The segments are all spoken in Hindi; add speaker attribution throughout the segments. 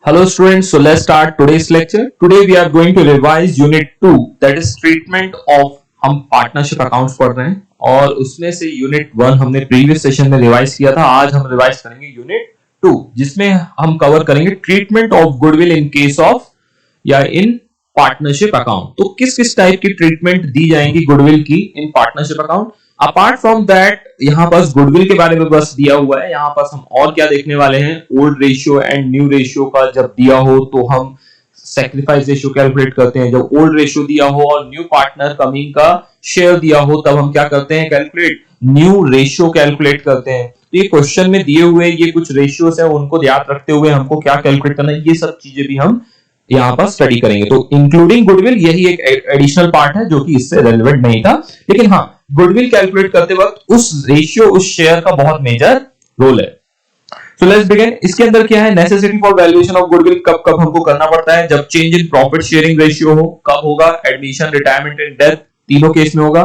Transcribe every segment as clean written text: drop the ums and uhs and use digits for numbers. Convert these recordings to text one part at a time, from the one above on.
Speaker 1: Hello students, so let's start today's lecture. Today we are going to revise unit 2 that is treatment of हम पार्टनरशिप अकाउंट्स पढ़ रहे हैं और उसमें से यूनिट 1 हमने प्रीवियस सेशन में रिवाइज किया था। आज हम रिवाइज करेंगे यूनिट 2 जिसमें हम कवर करेंगे treatment of goodwill in case of या इन पार्टनरशिप अकाउंट। तो किस किस टाइप की ट्रीटमेंट दी जाएंगी गुडविल की in partnership account. Apart from that यहाँ पास गुडविल के बारे में बस दिया हुआ है। यहाँ पास हम और क्या देखने वाले हैं, old ratio and new ratio का जब दिया हो तो हम सैक्रिफाइस रेशियो कैलकुलेट करते हैं। जब ओल्ड रेशियो दिया हो और न्यू पार्टनर कमिंग का शेयर दिया हो तब हम क्या करते हैं, कैलकुलेट न्यू रेशियो कैलकुलेट करते हैं। तो ये क्वेश्चन में दिए हुए ये कुछ रेशियोस है, उनको याद रखते हुए हमको क्या कैलकुलेट करना है, ये सब चीजें भी हम यहाँ पर स्टडी करेंगे। तो इंक्लूडिंग गुडविल यही एक एडिशनल पार्ट है जो कि इससे रेलेवेंट नहीं था, लेकिन हाँ गुडविल कैलकुलेट करते वक्त उस रेशियो उस शेयर का बहुत मेजर रोल है। So let's begin. इसके अंदर क्या है, necessity for valuation of goodwill कब कब हमको करना पड़ता है, जब change in profit sharing ratio हो, कब होगा, एडमिशन, रिटायरमेंट एंड डेथ तीनों केस में होगा।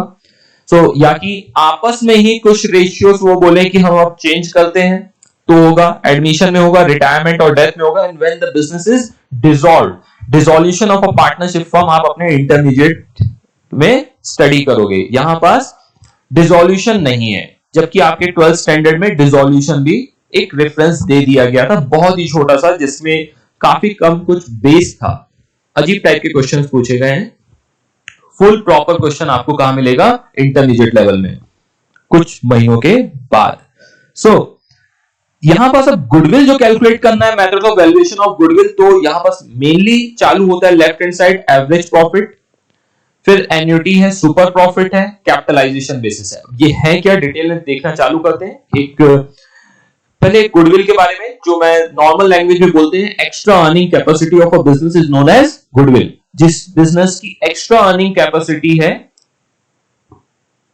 Speaker 1: सो या कि आपस में ही कुछ रेशियोस वो बोले कि हम अब चेंज करते हैं तो होगा, एडमिशन में होगा, रिटायरमेंट और डेथ में होगा। And when the business is dissolved, dissolution of a partnership firm आप अपने इंटरमीडिएट में स्टडी करोगे। यहां पास डिसोल्यूशन नहीं है, जबकि आपके 12th स्टैंडर्ड में डिसोल्यूशन भी एक रेफरेंस दे दिया गया था, बहुत ही छोटा सा, जिसमें काफी कम कुछ बेस था। अजीब टाइप के क्वेश्चंस पूछे गए हैं। फुल प्रॉपर क्वेश्चन आपको कहां मिलेगा, इंटरमीडिएट लेवल में कुछ महीनों के बाद। सो यहां पास अब गुडविल जो कैलकुलेट करना है, method of valuation of goodwill, तो यहां पास मेनली चालू होता है left hand side average profit, फिर एन्युटी है, सुपर प्रॉफिट है, कैपिटलाइजेशन बेसिस है। ये है क्या, डिटेल में देखना चालू करते हैं। एक पहले गुडविल के बारे में जो मैं नॉर्मल लैंग्वेज में बोलते हैं, extra earning capacity of a business is known as goodwill. जिस बिजनेस की एक्स्ट्रा अर्निंग कैपेसिटी है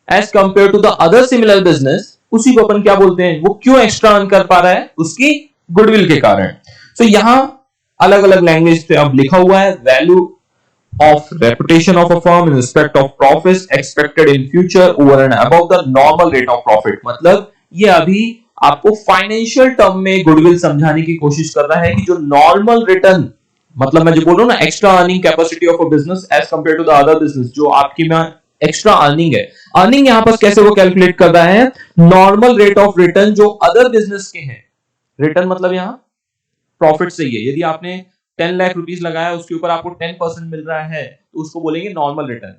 Speaker 1: as compare to the other similar business, उसी को अपन क्या बोलते हैं, वो क्यों एक्स्ट्रा अर्न कर पा रहा है, उसकी गुडविल के कारण। तो यहां अलग अलग लैंग्वेज पे अब लिखा हुआ है, value of reputation of a firm in respect of profits expected in future over and above the normal rate of profit। मतलब ये अभी आपको फाइनेंशियल टर्म में गुडविल समझाने की कोशिश कर रहा है कि जो नॉर्मल रिटर्न, मतलब मैं जो बोल रहा हूं ना, extra earning capacity of a business as compare to the other business, जो आपकी में एक्स्ट्रा अर्निंग है, अर्निंग यहां पर कैसे वो कैलकुलेट कर रहा है, नॉर्मल रेट ऑफ रिटर्न जो अदर बिजनेस के हैं। रिटर्न मतलब यहां प्रॉफिट से ही है। यदि आपने 10 लाख रुपीस लगाया, उसके ऊपर आपको 10% मिल रहा है तो उसको बोलेंगे नॉर्मल रिटर्न।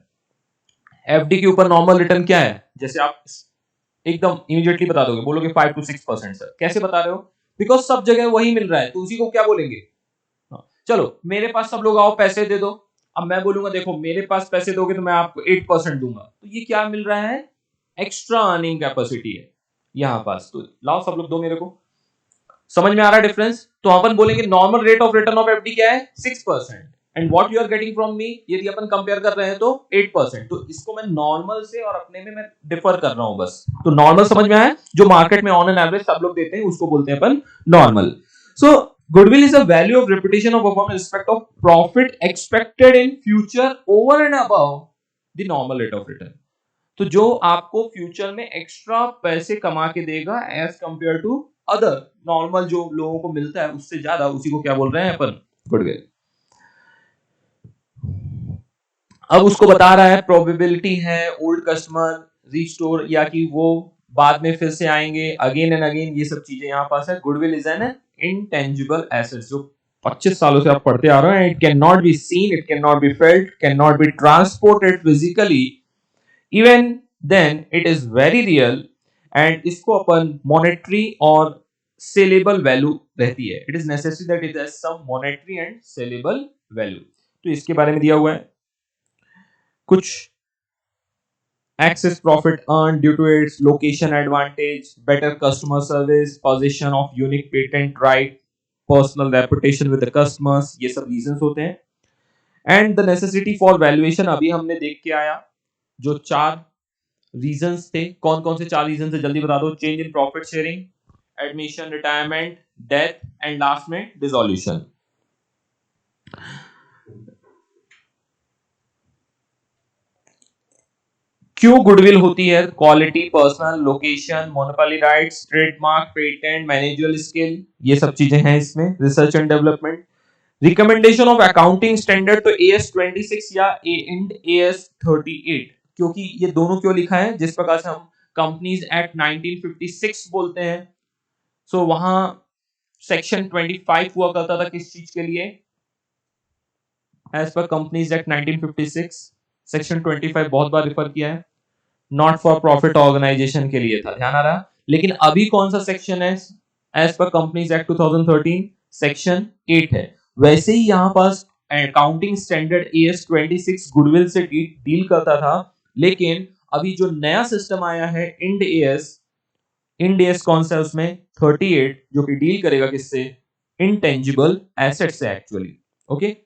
Speaker 1: एफडी के ऊपर नॉर्मल रिटर्न क्या है, जैसे आप एकदम इमीडिएटली बता दोगे, बोलोगे 5 to 6%। सर कैसे बता रहे हो, बिकॉज सब जगह वही मिल रहा है तो उसी को क्या बोलेंगे। चलो मेरे पास सब लोग आओ पैसे दे दो, अब मैं बोलूंगा देखो मेरे पास पैसे दोगे तो मैं आपको 8% दूंगा, तो ये क्या मिल रहा है, एक्स्ट्रा अर्निंग कैपेसिटी है यहां पास। तो लाओ सब लोग दो मेरे को। समझ में आ रहा है डिफरेंस। तो अपन बोलेंगे normal rate of return of FD क्या है, 6%, and what you are getting from me, यदि अपन कंपेयर कर रहे हैं तो 8%। तो इसको मैं नॉर्मल से और अपने में मैं डिफर कर रहा हूं बस। तो नॉर्मल समझ में आया, जो मार्केट में ऑन एन एवरेज सब लोग देते हैं उसको बोलते हैं अपन normal. So goodwill is a value of reputation of a firm in respect of profit expected in future over and above the normal rate of return. तो जो आपको फ्यूचर में एक्स्ट्रा पैसे कमा के देगा as compare to other normal जो लोगों को मिलता है उससे ज्यादा, उसी को क्या बोल रहे हैं अपन, गुडविल। अब उसको बता रहा है प्रोबेबिलिटी है, ओल्ड कस्टमर रिस्टोर, या कि वो बाद में फिर से आएंगे अगेन एंड अगेन, ये सब चीजें यहाँ पास है। Goodwill is an intangible asset जो 25 सालों से आप पढ़ते आ रहे हैं। It cannot be seen, it cannot be felt, cannot be transported physically, even then it is very real, and इसको अपन मॉनेटरी और सेलेबल वैल्यू रहती है। It is necessary that it has some monetary and saleable value. तो इसके बारे में दिया हुआ है कुछ, excess profit earn due to its location advantage, better customer service, position of unique patent right, personal reputation with the customers, ये सब रीजंस होते हैं। And the necessity for valuation अभी हमने देख के आया, जो 4 रीजंस थे। कौन कौन से 4 रीजंस है जल्दी बता दो, change in profit sharing, admission, retirement, death and last में डिसोल्यूशन। क्यों गुडविल होती है, quality, personal, location, monopoly rights, trademark, patent, managerial skill, ये सब चीजें हैं इसमें, research and development. Recommendation of accounting standard तो AS 26 या AS 38, क्योंकि ये दोनों क्यों लिखा है, जिस प्रकार से हम कंपनीज एक्ट 1956 बोलते हैं, सो वहां सेक्शन 25 हुआ करता था किस चीज के लिए, as per companies act 1956 section 25 बहुत बार रिफर किया है, नॉट फॉर प्रॉफिट ऑर्गेनाइजेशन के लिए था, ध्यान आ रहा। लेकिन अभी कौन सा सेक्शन है as per companies act 2013, section 8 है। वैसे ही यहां पास अकाउंटिंग स्टैंडर्ड AS 26 गुडविल से डील करता था, लेकिन अभी जो नया सिस्टम आया है इंड एस कौन सा है उसमें 38, जो कि डील करेगा किससे, इंटेंजिबल एसेट से एक्चुअली। ओके,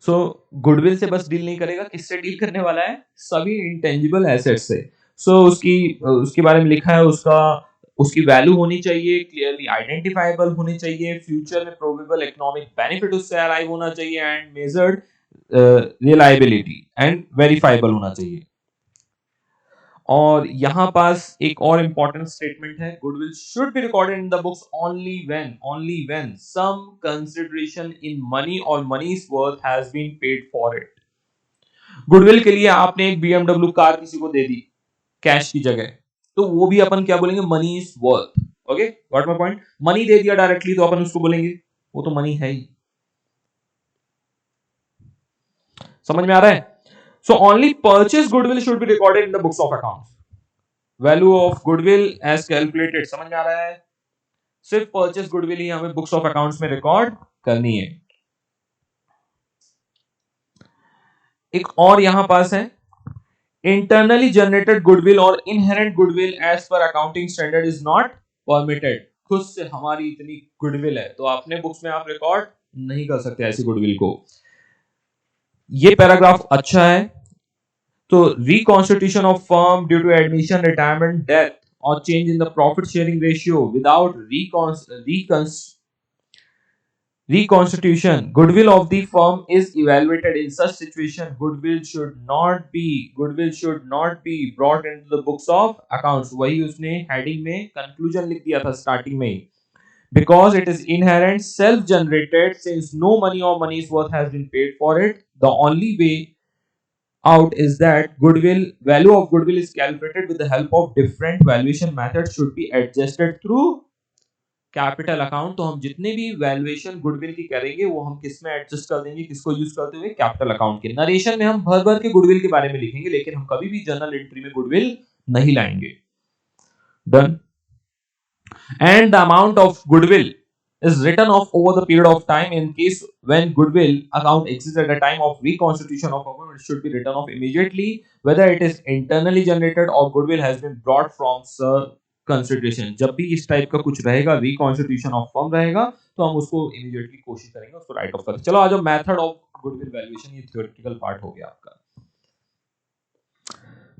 Speaker 1: सो गुडविल से बस डील नहीं करेगा, किससे डील करने वाला है, सभी इंटेंजिबल एसेट से। सो उसके बारे में लिखा है, उसकी वैल्यू होनी चाहिए, क्लियरली आइडेंटिफाइबल होनी चाहिए, फ्यूचर में प्रोबेबल इकोनॉमिक बेनिफिट उससे अराइव होना चाहिए, and measured reliability and verifiable होना चाहिए। और यहां पास एक और इंपॉर्टेंट स्टेटमेंट है, goodwill should be recorded in the books only when some consideration in money or money's worth has been paid for it. Goodwill के लिए आपने एक BMW कार किसी को दे दी कैश की जगह, तो वो भी अपन क्या बोलेंगे, money is worth. Okay, what my point, money दे दिया डायरेक्टली तो अपन उसको बोलेंगे वो तो मनी है ही। समझ में आ रहा है? So only purchase goodwill should be recorded in the books of accounts. Value of goodwill as calculated, समझ में आ रहा है? सिर्फ परचेज गुडविल ही हमें बुक्स ऑफ अकाउंट्स में रिकॉर्ड करनी है। एक और यहां पास है, इंटरनली जनरेटेड गुडविल और inherent goodwill as per accounting standard is not permitted. खुद से हमारी इतनी गुडविल है तो अपने बुक्स में आप रिकॉर्ड नहीं कर सकते ऐसी गुडविल को। ये पैराग्राफ अच्छा है। तो reconstitution of firm due to admission, retirement, death और change in the profit sharing ratio without reconstitution, goodwill of the firm is evaluated. In such situation, goodwill should not be brought into the books of accounts. वही उसने heading में conclusion लिख दिया था starting में, because it is inherent, self generated, since no money or money's worth has been paid for it. The only way out is that value of goodwill is calculated with the help of different valuation methods, should be adjusted through capital account. तो हम जितने भी वैल्यूएशन गुडविल की करेंगे वो हम किस में एडजस्ट कर देंगे, किसको यूज करते हुए, कैपिटल अकाउंट के। नरेशन में हम भर भर के गुडविल के बारे में लिखेंगे, लेकिन हम कभी भी जर्नल एंट्री में गुडविल नहीं लाएंगे। Done. And the amount of goodwill is written off over the period of time. In case when goodwill account exists at the time of reconstitution of account, it should be written off immediately, whether it is internally generated or goodwill has been brought from consideration. जब भी इस टाइप का कुछ रहेगा, रिकॉन्स्टिट्यूशन ऑफ फर्म रहेगा, तो हम उसको इमीडिएटली कोशिश करेंगे उसको राइट ऑफ करते। चलो आ जाओ मेथड ऑफ गुडविल वैल्यूएशन, ये थ्योरेटिकल पार्ट हो गया आपका।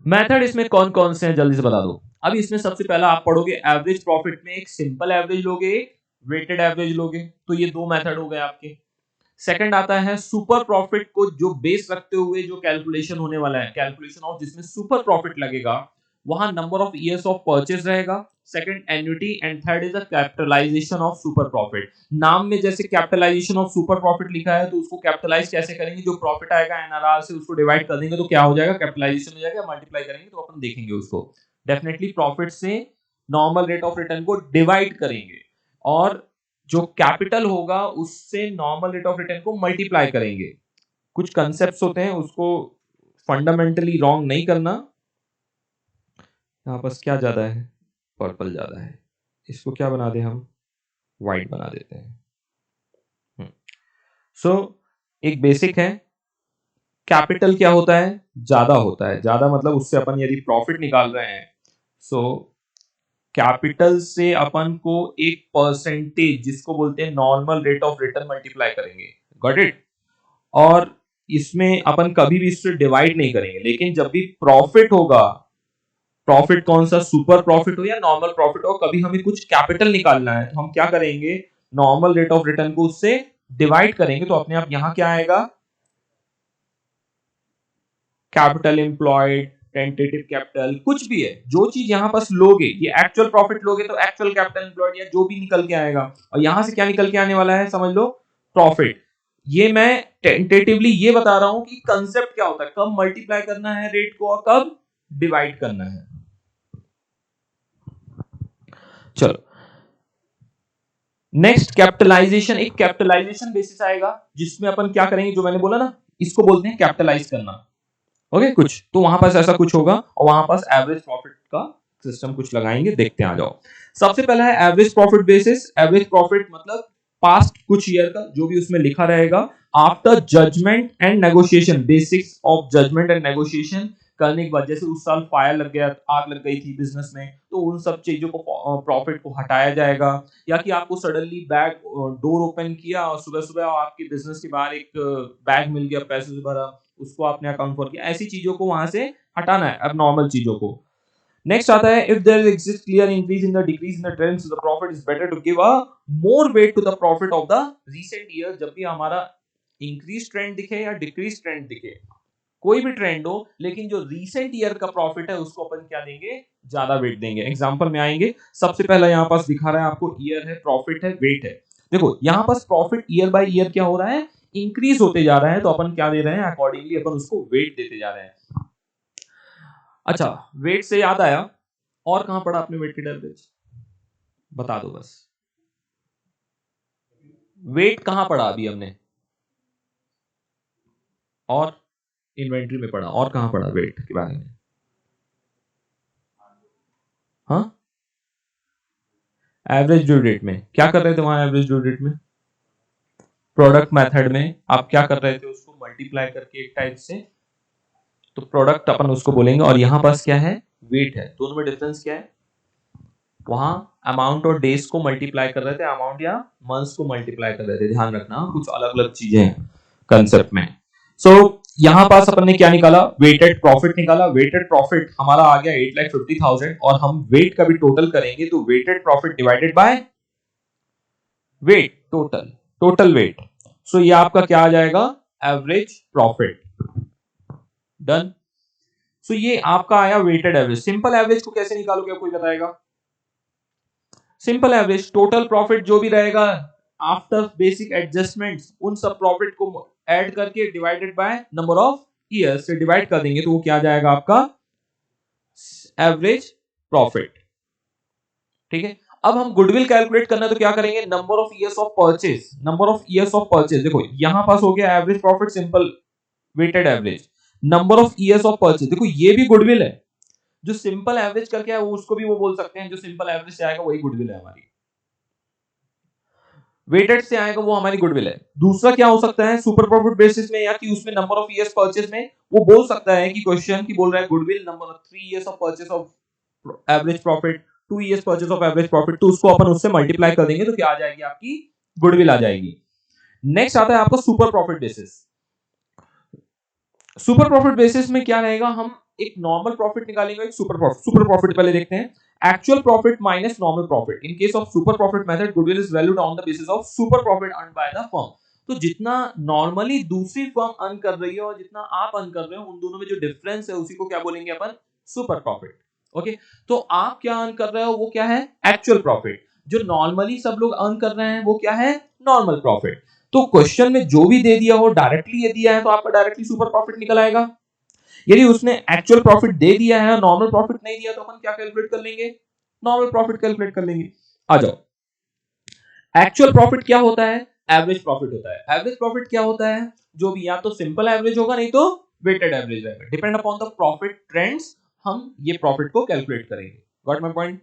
Speaker 1: मेथड इसमें कौन कौन से हैं जल्दी से बता दो। अभी इसमें सबसे पहला आप पढ़ोगे एवरेज प्रॉफिट में एक सिंपल एवरेज लोगे, एक वेटेड एवरेज लोगे, तो ये दो मेथड हो गए आपके। सेकंड आता है सुपर प्रॉफिट को जो बेस रखते हुए जो कैलकुलेशन होने वाला है, कैलकुलेशन ऑफ जिसमें सुपर प्रॉफिट लगेगा, वहां number of years of purchase रहेगा। Second annuity, and third is the capitalisation of super profit. नाम में जैसे कैपिटलाइजेशन ऑफ सुपर प्रॉफिट लिखा है, तो उसको कैपिटलाइज कैसे करेंगे, जो प्रॉफिट आएगा एनआरआर से उसको डिवाइड कर देंगे तो क्या हो जाएगा, कैपिटलाइजेशन हो जाएगा। मल्टीप्लाई करेंगे तो अपन देखेंगे उसको, डेफिनेटली प्रॉफिट से नॉर्मल रेट ऑफ रिटर्न को डिवाइड करेंगे, और जो कैपिटल होगा उससे नॉर्मल रेट ऑफ रिटर्न को मल्टीप्लाई करेंगे। कुछ कंसेप्ट्स होते हैं, उसको फंडामेंटली रॉन्ग नहीं करना। यहाँ पास क्या ज्यादा है, पर्पल ज्यादा है, इसको क्या बना दे हम, व्हाइट बना देते हैं। सो एक बेसिक है, कैपिटल क्या होता है, ज्यादा होता है। ज्यादा मतलब उससे अपन यदि प्रॉफिट निकाल रहे हैं, सो कैपिटल से अपन को एक परसेंटेज, जिसको बोलते हैं normal rate of return, multiply करेंगे। Got it? और इसमें अपन कभी भी इससे डिवाइड नहीं करेंगे। लेकिन जब भी प्रॉफिट होगा, प्रॉफिट कौन सा, सुपर प्रॉफिट हो या नॉर्मल प्रॉफिट हो, कभी हमें कुछ कैपिटल निकालना है तो हम क्या करेंगे, नॉर्मल रेट ऑफ रिटर्न को उससे डिवाइड करेंगे। तो अपने आप यहां क्या आएगा, कैपिटल एम्प्लॉयड टेंटेटिव कैपिटल, कुछ भी है, जो चीज यहाँ पास लोगे, ये एक्चुअल प्रॉफिट लोगे तो एक्चुअल कैपिटल एम्प्लॉयड या जो भी निकल के आएगा, और यहाँ से क्या निकल के आने वाला है समझ लो, प्रॉफिट। ये मैं टेंटेटिवली ये बता रहा हूं कि कंसेप्ट क्या होता है, कब मल्टीप्लाई करना है रेट को और कब डिवाइड करना है। चलो नेक्स्ट कैपिटलाइजेशन, एक कैपिटलाइजेशन बेसिस आएगा जिसमें अपन क्या करेंगे, जो मैंने बोला ना, इसको बोलते हैं कैपिटलाइज करना। ओके कुछ तो वहां पास ऐसा कुछ होगा और वहां पास एवरेज प्रॉफिट का सिस्टम कुछ लगाएंगे, देखते हैं, आ जाओ। सबसे पहला है average profit basis. Average profit मतलब पास्ट कुछ ईयर का जो भी उसमें लिखा रहेगा, after judgement and negotiation, basics of judgement and negotiation करने के बाद, जैसे उस साल फायर लग गया, आग लग गई थी बिजनेस में, तो उन सब चीजों को प्रॉफिट को हटाया जाएगा, या कि आपको सडनली बैग डोर ओपन किया और सुबह सुबह आपके बिजनेस के बाहर एक बैग मिल गया पैसे से भरा, उसको आपने अकाउंट फॉर किया, ऐसी चीजों को वहां से हटाना है, अब नॉर्मल चीजों को। नेक्स्ट आता है if there exist clear increase in the decrease in the trends the profit is better to give a more weight to the profit of the recent year. जब भी हमारा इंक्रीज ट्रेंड दिखे या डिक्रीज ट्रेंड दिखे, कोई भी ट्रेंड हो, लेकिन जो रीसेंट ईयर का प्रॉफिट है उसको अपन क्या देंगे, ज्यादा वेट देंगे। एग्जांपल में आएंगे, सबसे पहला यहाँ पास दिखा रहा है आपको, ईयर है, प्रॉफिट है, वेट है। देखो यहाँ पास प्रॉफिट ईयर बाय ईयर क्या हो रहा है, इंक्रीज होते जा रहा है, तो अपन क्या दे रहे हैं, अकॉर्डिंगली अपन उसको वेट देते जा रहे हैं। अच्छा वेट से याद आया, और कहां पढ़ा आपने वेटेड एवरेज, बता दो बस, वेट कहां पढ़ा अभी हमने, और इन्वेंट्री में पढ़ा, और कहां पढ़ा वेट के बारे में, हाँ एवरेज ड्यू डेट में क्या कर रहे थे वहां, एवरेज ड्यू डेट में प्रोडक्ट मेथड में आप क्या कर रहे थे, उसको मल्टीप्लाई करके एक टाइप से, तो प्रोडक्ट अपन उसको बोलेंगे, और यहां पास क्या है, वेट है। दोनों में डिफरेंस क्या है, वहां अमाउंट और डेज को मल्टीप्लाई कर रहे थे, अमाउंट या मंथ्स को मल्टीप्लाई कर रहे थे, ध्यान रखना कुछ अलग अलग चीजें हैं कंसेप्ट में। सो यहां पास अपन ने क्या निकाला, वेटेड प्रॉफिट निकाला। वेटेड प्रॉफिट हमारा आ गया 8,50,000, और हम वेट का भी टोटल करेंगे तो weighted profit divided by weight, total, total weight, so ये आपका क्या आ जाएगा, एवरेज प्रॉफिट। डन। सो ये आपका आया वेटेड एवरेज। सिंपल एवरेज को कैसे निकालोगे, कोई बताएगा, सिंपल एवरेज टोटल प्रॉफिट जो भी रहेगा आफ्टर बेसिक एडजस्टमेंट्स, उन सब प्रॉफिट को ऐड करके divided by number of years से डिवाइड कर देंगे, तो वो क्या जाएगा आपका एवरेज प्रॉफिट। ठीक है, अब हम गुडविल कैलकुलेट करना है तो क्या करेंगे, number of years of purchase, number of years of purchase. देखो यहां पास हो गया average profit, simple weighted average, number of years of purchase, देखो ये भी गुडविल है, जो सिंपल एवरेज करके है उसको भी वो बोल सकते हैं, जो सिंपल एवरेज से आएगा वही गुडविल है हमारी, वेटेड से आएगा वो हमारी गुडविल है। दूसरा क्या हो सकता है, सुपर प्रॉफिट बेसिस में, या कि उसमें नंबर ऑफ ईयर्स परचेज में वो बोल सकता है कि क्वेश्चन की बोल रहा है goodwill number 3 years of purchase of average profit, 2 years purchase of average profit, तो उसको अपन उससे मल्टीप्लाई कर देंगे तो क्या आ जाएगी आपकी गुडविल आ जाएगी। नेक्स्ट आता है आपका super profit basis. Super profit basis में क्या रहेगा, हम एक नॉर्मल प्रॉफिट निकालेंगे, एक सुपर प्रॉफिट। सुपर प्रॉफिट पहले देखते हैं, actual profit minus normal profit. In case of super profit method, goodwill is valued on the basis of super profit earned by the firm. तो जितना नॉर्मली दूसरी फर्म अर्न कर रही है और जितना आप अर्न कर रहे हो, उन दोनों में जो डिफरेंस है उसी को क्या बोलेंगे अपन, सुपर प्रॉफिट। ओके, तो आप क्या अर्न कर रहे हो वो क्या है, एक्चुअल प्रॉफिट। जो नॉर्मली सब लोग अर्न कर रहे हैं वो क्या है, नॉर्मल प्रॉफिट। तो क्वेश्चन में जो भी दे दिया हो, डायरेक्टली ये दिया है तो आपका डायरेक्टली सुपर प्रॉफिट निकल आएगा। यदि उसने एक्चुअल प्रॉफिट दे दिया है और नॉर्मल प्रॉफिट नहीं दिया तो अपन क्या कैलकुलेट कर लेंगे, नॉर्मल प्रॉफिट कैलकुलेट कर लेंगे। आ जाओ, एक्चुअल प्रॉफिट क्या होता है, एवरेज प्रॉफिट होता है। एवरेज प्रॉफिट क्या होता है, जो भी या तो सिंपल एवरेज होगा नहीं तो वेटेड एवरेज रहेगा, depend upon the profit trends हम ये प्रॉफिट को कैलकुलेट करेंगे। Got my point.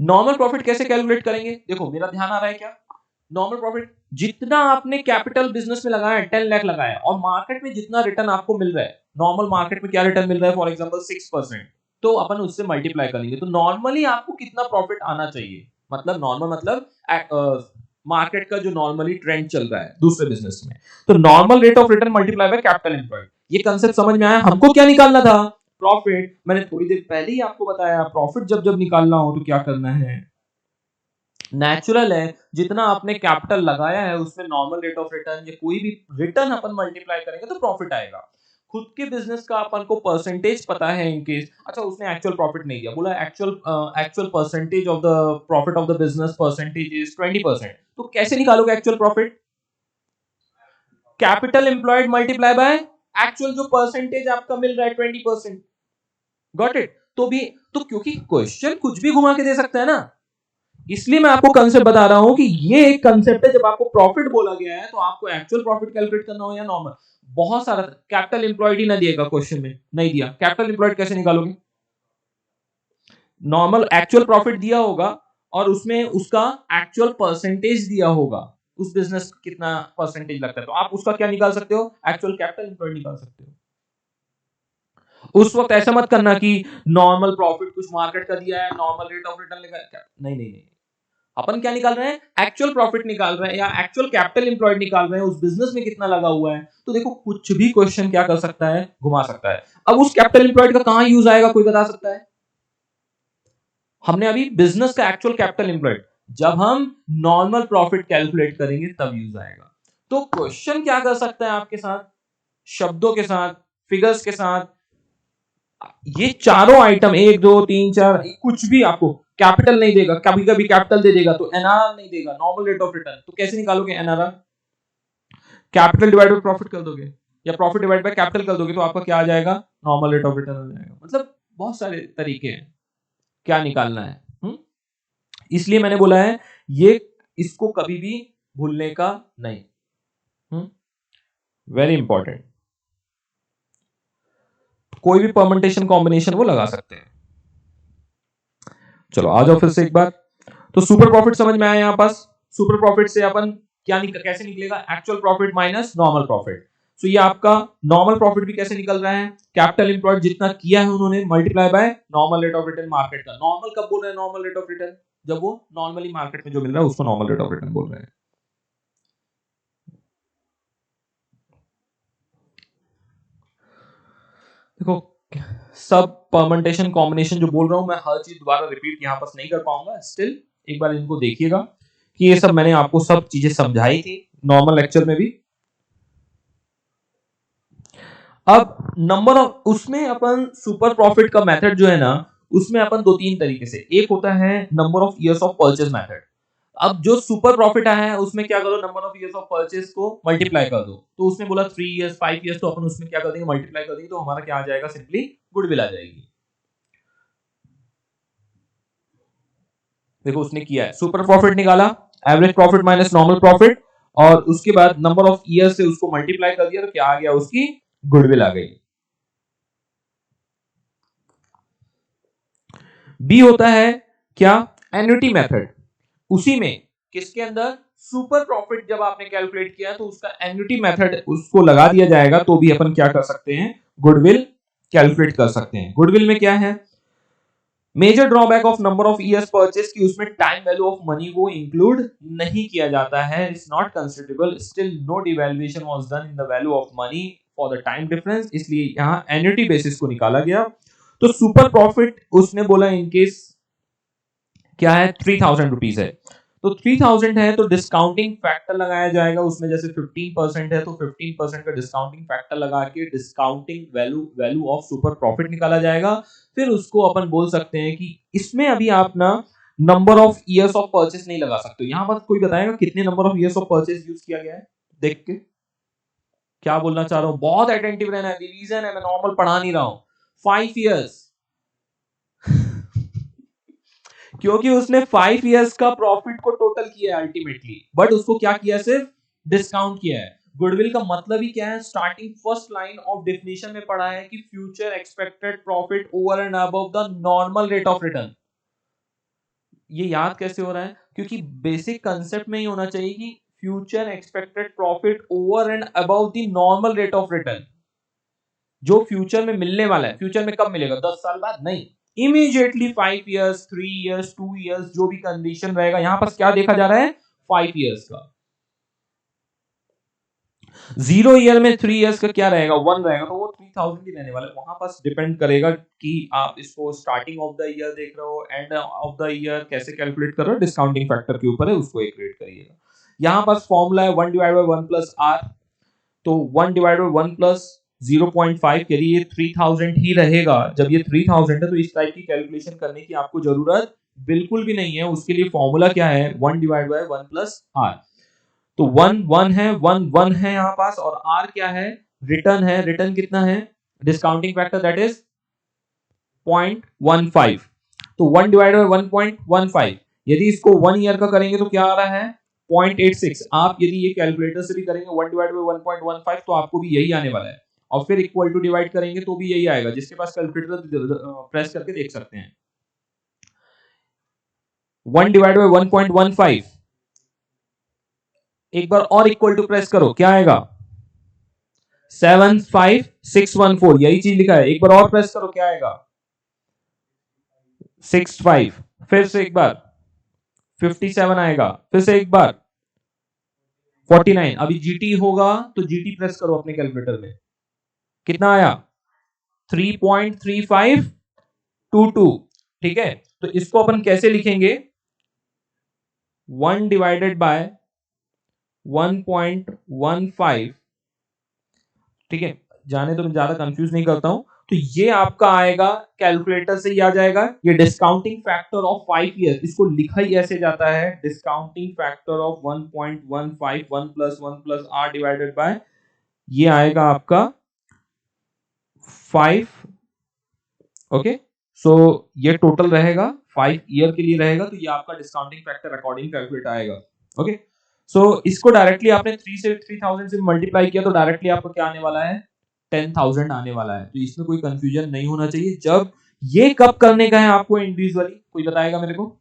Speaker 1: Normal profit कैसे कैलकुलेट करेंगे, देखो मेरा ध्यान आ रहा है क्या, नॉर्मल प्रॉफिट जितना आपने कैपिटल बिजनेस में लगाया है, 10 लाख लगाया और मार्केट में जितना रिटर्न आपको मिल रहा है, नॉर्मल मार्केट में क्या रिटर्न मिल रहा है, फॉर एग्जांपल 6%, तो अपन उससे मल्टीप्लाई करेंगे, तो नॉर्मली आपको कितना प्रॉफिट आना चाहिए, मतलब नॉर्मल मतलब मार्केट का जो नॉर्मली ट्रेंड चल रहा है दूसरे बिजनेस में, तो normal rate of return multiply by capital employed. ये कांसेप्ट समझ में आया, हमको क्या निकालना था, प्रॉफिट। मैंने थोड़ी देर पहले ही आपको बताया, प्रॉफिट जब जब निकालना हो तो क्या करना है, नेचुरल है, जितना आपने कैपिटल लगाया है उसमें नॉर्मल रेट ऑफ रिटर्न या कोई भी रिटर्न अपन मल्टीप्लाई करेंगे तो प्रॉफिट आएगा। खुद के बिजनेस का अपन को परसेंटेज पता है इन केस, अच्छा उसने एक्चुअल प्रॉफिट नहीं दिया, बोला actual percentage of the profit of the business percentage is 20%, तो कैसे निकालोगे actual profit? Capital employed multiply by actual जो परसेंटेज आपका मिल रहा है 20%। Got it? तो भी तो क्योंकि क्वेश्चन कुछ भी घुमा के दे सकता है ना, इसलिए मैं आपको कंसेप्ट बता रहा हूं कि ये एक कंसेप्ट है। जब आपको प्रॉफिट बोला गया है तो आपको एक्चुअल प्रॉफिट कैलकुलेट करना हो या नॉर्मल। बहुत सारा कैपिटल एम्प्लॉयड ही ना दिएगा क्वेश्चन में, नहीं दिया, कैपिटल एम्प्लॉयड कैसे निकालोगे? नॉर्मल एक्चुअल प्रॉफिट दिया होगा और उसमें उसका एक्चुअल परसेंटेज दिया होगा, उस बिजनेस कितना परसेंटेज लगता है, तो आप उसका क्या निकाल सकते हो? एक्चुअल कैपिटल एम्प्लॉयड निकाल सकते हो। उस वक्त ऐसा मत करना कि नॉर्मल प्रॉफिट कुछ मार्केट का दिया है, नॉर्मल रेट ऑफ रिटर्न लिखा है, नहीं नहीं नहीं, अपन क्या निकाल रहे हैं? एक्चुअल प्रॉफिट निकाल रहे हैं या एक्चुअल कैपिटल एम्प्लॉयड निकाल रहे हैं, उस बिजनेस में कितना लगा हुआ है। तो देखो कुछ भी क्वेश्चन क्या कर सकता है, घुमा सकता है। अब उस कैपिटल एम्प्लॉयड का कहां यूज आएगा, कोई बता सकता है? हमने अभी बिजनेस का एक्चुअल कैपिटल एम्प्लॉयड, जब हम नॉर्मल प्रॉफिट कैलकुलेट करेंगे तब यूज आएगा। तो क्वेश्चन क्या कर सकता है आपके साथ, शब्दों के साथ, फिगर्स के साथ, ये चारों आइटम 1 2 3 4 कुछ भी आपको कैपिटल नहीं देगा, कभी कभी कैपिटल दे देगा तो एनआरआर नहीं देगा, नॉर्मल रेट ऑफ रिटर्न। तो कैसे निकालोगे NRR? Capital divide by profit कर दोगे या प्रॉफिट डिवाइड बाय कैपिटल कर दोगे, तो आपका क्या आ जाएगा? नॉर्मल रेट ऑफ रिटर्न आ जाएगा। मतलब बहुत सारे तरीके हैं क्या निकालना है। इसलिए मैंने बोला है ये, इसको कभी भी भूलने का नहीं। Very important. कोई भी परम्यूटेशन कॉम्बिनेशन वो लगा सकते हैं। चलो आ जाओ फिर से एक बार। तो सुपर प्रॉफिट समझ में आया यहाँ पास। सुपर प्रॉफिट से अपन कैसे निकलेगा? Actual profit minus normal profit. तो ये आपका नॉर्मल प्रॉफिट भी कैसे निकल रहा है? कैपिटल एम्प्लॉयड जितना किया है उन्होंने multiply by normal rate of return market का। नॉर्मल कब बोल रहे हैं नॉर्मल रेट ऑफ रिटर्न? जब वो नॉर्मली मार्केट में जो मिल रहा है उसको नॉर्मल रेट ऑफ रिटर्न बोल रहे हैं। देखो सब परम्यूटेशन कॉम्बिनेशन जो बोल रहा हूं मैं, हर चीज दोबारा रिपीट यहां पर नहीं कर पाऊंगा। स्टिल एक बार इनको देखिएगा कि ये सब मैंने आपको सब चीजें समझाई थी नॉर्मल लेक्चर में भी। अब नंबर ऑफ, उसमें अपन सुपर प्रॉफिट का मेथड जो है ना, उसमें अपन 2-3 तरीके से, एक होता है number of years of purchase method. अब जो सुपर प्रॉफिट आया है उसमें क्या करो, number of years of purchase को मल्टीप्लाई कर दो। तो उसने बोला 3 इयर्स 5 इयर्स, तो अपन उसमें क्या कर देंगे, मल्टीप्लाई कर देंगे, तो हमारा क्या आ जाएगा, सिंपली गुडविल आ जाएगी। देखो उसने किया है, सुपर प्रॉफिट निकाला, average profit minus normal profit, और उसके बाद नंबर ऑफ ईयर से उसको मल्टीप्लाई कर दिया, तो क्या आ गया, उसकी गुडविल आ गई। बी होता है क्या, एन्युटी मेथड। उसी में किसके अंदर, सुपर प्रॉफिट जब आपने कैलकुलेट किया तो उसका एन्युटी मेथड उसको लगा दिया जाएगा, तो भी अपन क्या कर सकते हैं, गुडविल कैलकुलेट कर सकते हैं। गुडविल में क्या है, major drawback of number of years purchase की उसमें टाइम वैल्यू ऑफ मनी को इंक्लूड नहीं किया जाता है, it's not considerable, still no devaluation was done in the value of money for the time difference, इसलिए यहां एन्युटी बेसिस को निकाला गया। तो सुपर प्रॉफिट उसने बोला इनकेस क्या है, 3000 रुपीज है, तो 3000 है तो डिस्काउंटिंग फैक्टर लगाया जाएगा उसमें, जैसे 15% है तो 15% का डिस्काउंटिंग फैक्टर लगा के discounting value of super profit निकाला जाएगा। फिर उसको अपन बोल सकते हैं कि इसमें अभी आप ना number of years of purchase नहीं लगा सकते। यहां पर कोई बताएगा कितने number of years of purchase use किया गया है, देख के क्या बोलना चाह रहा हूं, बहुत अटेंटिव रहना है, रिवीजन है, मैं नॉर्मल पढ़ा नहीं रहा हूं। 5 इयर्स क्योंकि उसने 5 इयर्स का प्रॉफिट को टोटल किया है अल्टीमेटली, बट उसको क्या किया, सिर्फ डिस्काउंट किया है। गुडविल का मतलब ही क्या है, starting first line of definition में पढ़ा है कि future expected profit over and above the normal rate of return. ये याद कैसे हो रहा है, क्योंकि बेसिक कंसेप्ट में ही होना चाहिए कि future expected profit over and above the normal rate of return, जो फ्यूचर में मिलने वाला है। फ्यूचर में कब मिलेगा, 10 साल बाद नहीं, इमीडिएटली 5 इयर्स 3 इयर्स 2 इयर्स जो भी कंडीशन रहेगा। यहां पर क्या देखा जा रहा है, 5 इयर्स का। 0 ईयर में 3 इयर्स का क्या रहेगा, 1 रहेगा, तो वो 3000 ही रहने वाला है। वहां पर डिपेंड करेगा कि आप इसको स्टार्टिंग ऑफ द ईयर देख रहे हो, एंड ऑफ द ईयर कैसे कैलकुलेट कर रहे हो, डिस्काउंटिंग फैक्टर के ऊपर है, उसको इक्वेट करिएगा। यहां पर फॉर्मूला है 1 डिवाइड बाय 1 प्लस आर, तो 1 डिवाइड बाय 1 प्लस 0.5, यदि ये 3000 ही रहेगा, जब ये 3000 है तो इस टाइप की कैलकुलेशन करने की आपको जरूरत बिल्कुल भी नहीं है। उसके लिए फॉर्मूला क्या है, 1 डिवाइड बाय 1 प्लस आर। तो 1 1 है, 1 1 है यहाँ पास, और आर क्या है, रिटर्न है। रिटर्न कितना है, डिस्काउंटिंग फैक्टर दैट इज 0.15। तो 1 डिवाइड बाय 1.15, यदि इसको 1 ईयर का करेंगे तो क्या आ रहा है, 0.86। आप यदि ये कैलकुलेटर से भी करेंगे 1 डिवाइड बाय 1.15 तो आपको भी यही आने वाला है, और फिर इक्वल टू डिवाइड करेंगे तो भी यही आएगा। जिसके पास कैलकुलेटर प्रेस करके देख सकते हैं। 1 डिवाइड बाय 1.15, एक बार और इक्वल टू प्रेस करो, क्या आएगा, 75614, यही चीज लिखा है। एक बार और प्रेस करो, क्या आएगा, 65, फिर से एक बार 57 आएगा, फिर से एक बार 49। अभी जीटी होगा तो जीटी प्रेस करो अपने कैलकुलेटर में, कितना आया, 3.3522। ठीक है, तो इसको अपन कैसे लिखेंगे, 1 डिवाइडेड बाय 1.15। ठीक है, जाने तो मैं ज्यादा कंफ्यूज नहीं करता हूं। तो ये आपका आएगा, कैलकुलेटर से ही आ जाएगा, ये डिस्काउंटिंग फैक्टर ऑफ 5 ईयर। इसको लिखा ही ऐसे जाता है, discounting factor of 1.15, 1 plus 1 plus R divided by, ये आएगा आपका 5। ओके, सो ये टोटल रहेगा 5 ईयर के लिए रहेगा, तो ये आपका डिस्काउंटिंग फैक्टर अकॉर्डिंग कैलकुलेट आएगा। ओके, सो इसको डायरेक्टली आपने 3 से 3000 से मल्टीप्लाई किया तो डायरेक्टली आपको क्या आने वाला है, 10,000 आने वाला है। तो इसमें कोई कंफ्यूजन नहीं होना चाहिए। जब ये कब करने का है आपको इंडिविजुअली, कोई बताएगा मेरे को,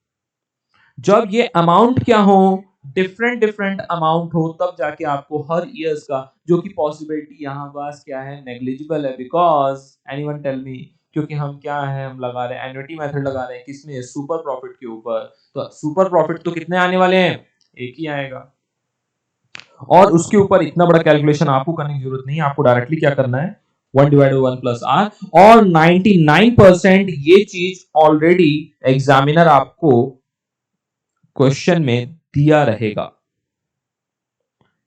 Speaker 1: जब ये अमाउंट क्या हो, डिफरेंट डिफरेंट अमाउंट हो, तब जाके आपको हर ईयर्स का, जो कि पॉसिबिलिटी यहाँ पास क्या है, नेग्लिजिबल है। बिकॉज एनीवन टेल मी, क्योंकि हम क्या है, हम लगा रहे हैं एन्युटी मेथड लगा रहे हैं, किसमें, सुपर प्रॉफिट के ऊपर। तो सुपर प्रॉफिट तो कितने आने वाले हैं, एक ही आएगा, और उसके ऊपर इतना बड़ा कैलकुलेशन आपको करने की जरूरत नहीं है। आपको डायरेक्टली क्या करना है, 1 डिवाइड बाय 1 प्लस आर, और 99% ये चीज ऑलरेडी एग्जामिनर आपको क्वेश्चन में दिया रहेगा,